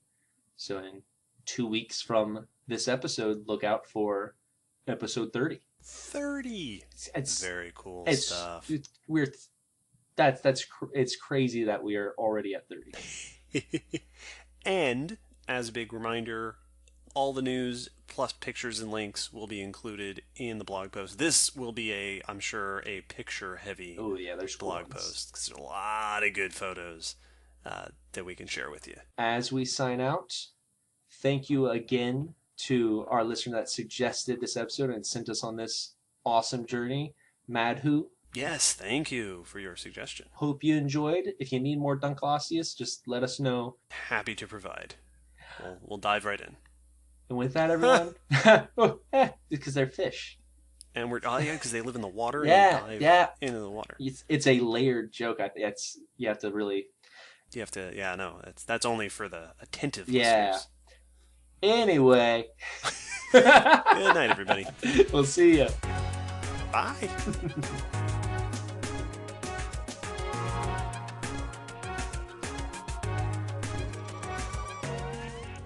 So in 2 weeks from this episode, look out for episode 30. 30. It's very cool stuff. It's crazy that we are already at 30. And as a big reminder, all the news plus pictures and links will be included in the blog post. This will be I'm sure a picture-heavy blog post, because there's a lot of good photos that we can share with you. As we sign out, thank you again to our listener that suggested this episode and sent us on this awesome journey, Madhu. Yes, thank you for your suggestion. Hope you enjoyed. If you need more Dunkleosteus, just let us know. Happy to provide. We'll dive right in. And with that, everyone, because they're fish. And because they live in the water. Yeah, and dive into the water. It's a layered joke. You have to really. You have to. Yeah, no, that's only for the attentive listeners. Yeah. Anyway. Good night, everybody. We'll see you. Bye.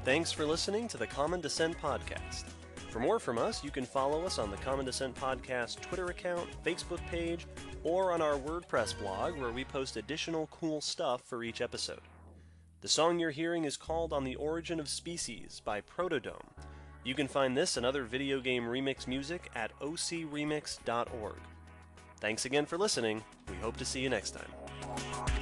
Thanks for listening to the Common Descent Podcast. For more from us, you can follow us on the Common Descent Podcast Twitter account, Facebook page, or on our WordPress blog, where we post additional cool stuff for each episode. The song you're hearing is called On the Origin of Species by Placoderms. You can find this and other video game remix music at ocremix.org. Thanks again for listening. We hope to see you next time.